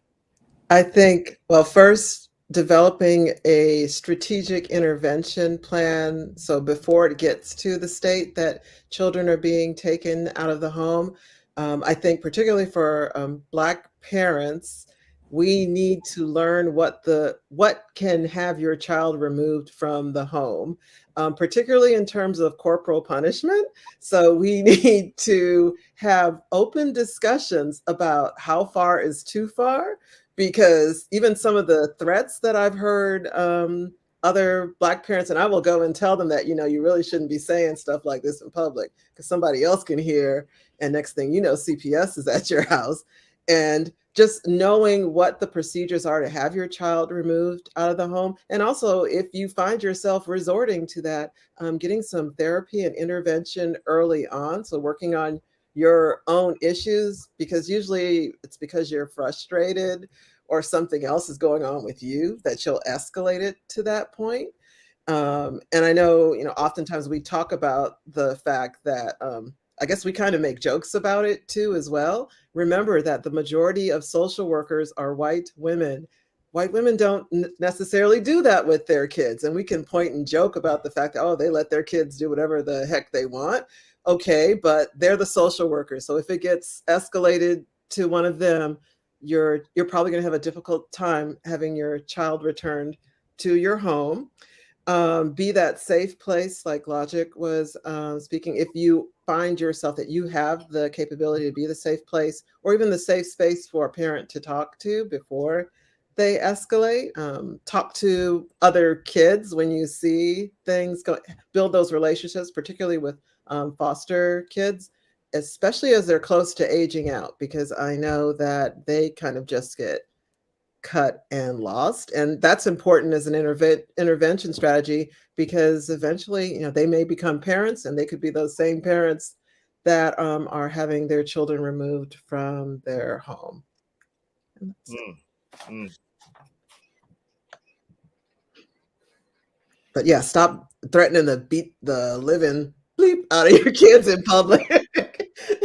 I think, well, first, developing a strategic intervention plan. So before it gets to the state that children are being taken out of the home, I think particularly for Black parents, we need to learn what can have your child removed from the home, particularly in terms of corporal punishment. So we need to have open discussions about how far is too far, because even some of the threats that I've heard other Black parents, and I will go and tell them that, you really shouldn't be saying stuff like this in public because somebody else can hear. And next thing you know, CPS is at your house. And just knowing what the procedures are to have your child removed out of the home. And also, if you find yourself resorting to that, getting some therapy and intervention early on. So, working on your own issues, because usually it's because you're frustrated or something else is going on with you that you'll escalate it to that point. And I know, oftentimes we talk about the fact that I guess we kind of make jokes about it too, as well. Remember that the majority of social workers are white women. White women don't necessarily do that with their kids. And we can point and joke about the fact that, oh, they let their kids do whatever the heck they want. Okay, but they're the social workers. So if it gets escalated to one of them, you're probably going to have a difficult time having your child returned to your home. Be that safe place, like Logic was speaking. If you find yourself that you have the capability to be the safe place, or even the safe space for a parent to talk to before they escalate, talk to other kids when you see things go, build those relationships, particularly with foster kids, especially as they're close to aging out, because I know that they kind of just get cut and lost. And that's important as an intervention strategy, because eventually, they may become parents, and they could be those same parents that are having their children removed from their home. Mm, mm. But yeah, stop threatening to beat the living bleep out of your kids in public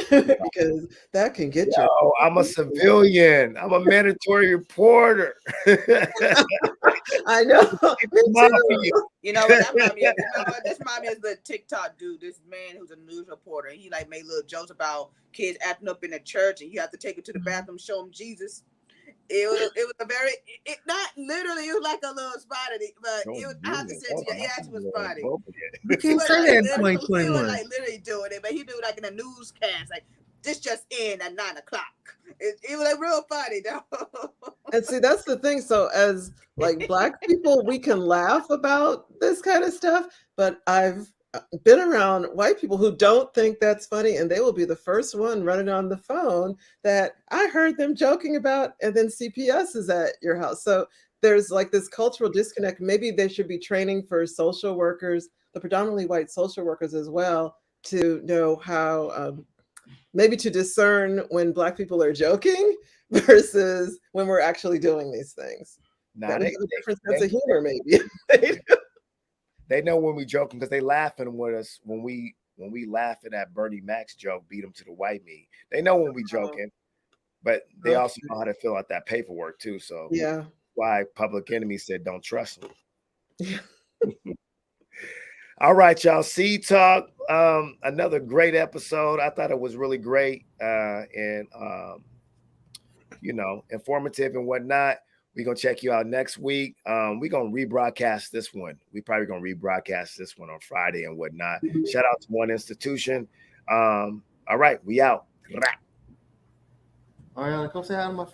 because that can get your. Oh, I'm a civilian. I'm a mandatory reporter. I know. Me Mafia. too. You know what that remind me of? You know what this remind me is the TikTok dude, this man who's a news reporter. He like made little jokes about kids acting up in the church, and you have to take it to the bathroom, show them Jesus. It was a very not literally. It was like a little spotty, but I have to say it to you, it actually was funny. You can't say that in 2021. He was like literally doing it, but he do it like in a newscast, like this just in at 9 o'clock. It was like real funny though. And see, that's the thing. So as like Black people, we can laugh about this kind of stuff, but I've been around white people who don't think that's funny, and they will be the first one running on the phone that I heard them joking about, and then CPS is at your house. So there's like this cultural disconnect. Maybe they should be training for social workers, the predominantly white social workers as well, to know how maybe to discern when Black people are joking versus when we're actually doing these things. Nah, That we they, have a different they, sense of humor, maybe. they know when we joking because they laughing with us when we laughing at Bernie Mac's joke, beat him to the white meat. They know when we joking, but they also know how to fill out that paperwork too. So yeah, why Public Enemy said don't trust them. yeah. All right, y'all. Seed Talk. Another great episode. I thought it was really great and informative and whatnot. We're gonna check you out next week. We're gonna rebroadcast this one. We probably gonna rebroadcast this one on Friday and whatnot. Shout out to One Institution. All right, we out. Ariana, come say hi to my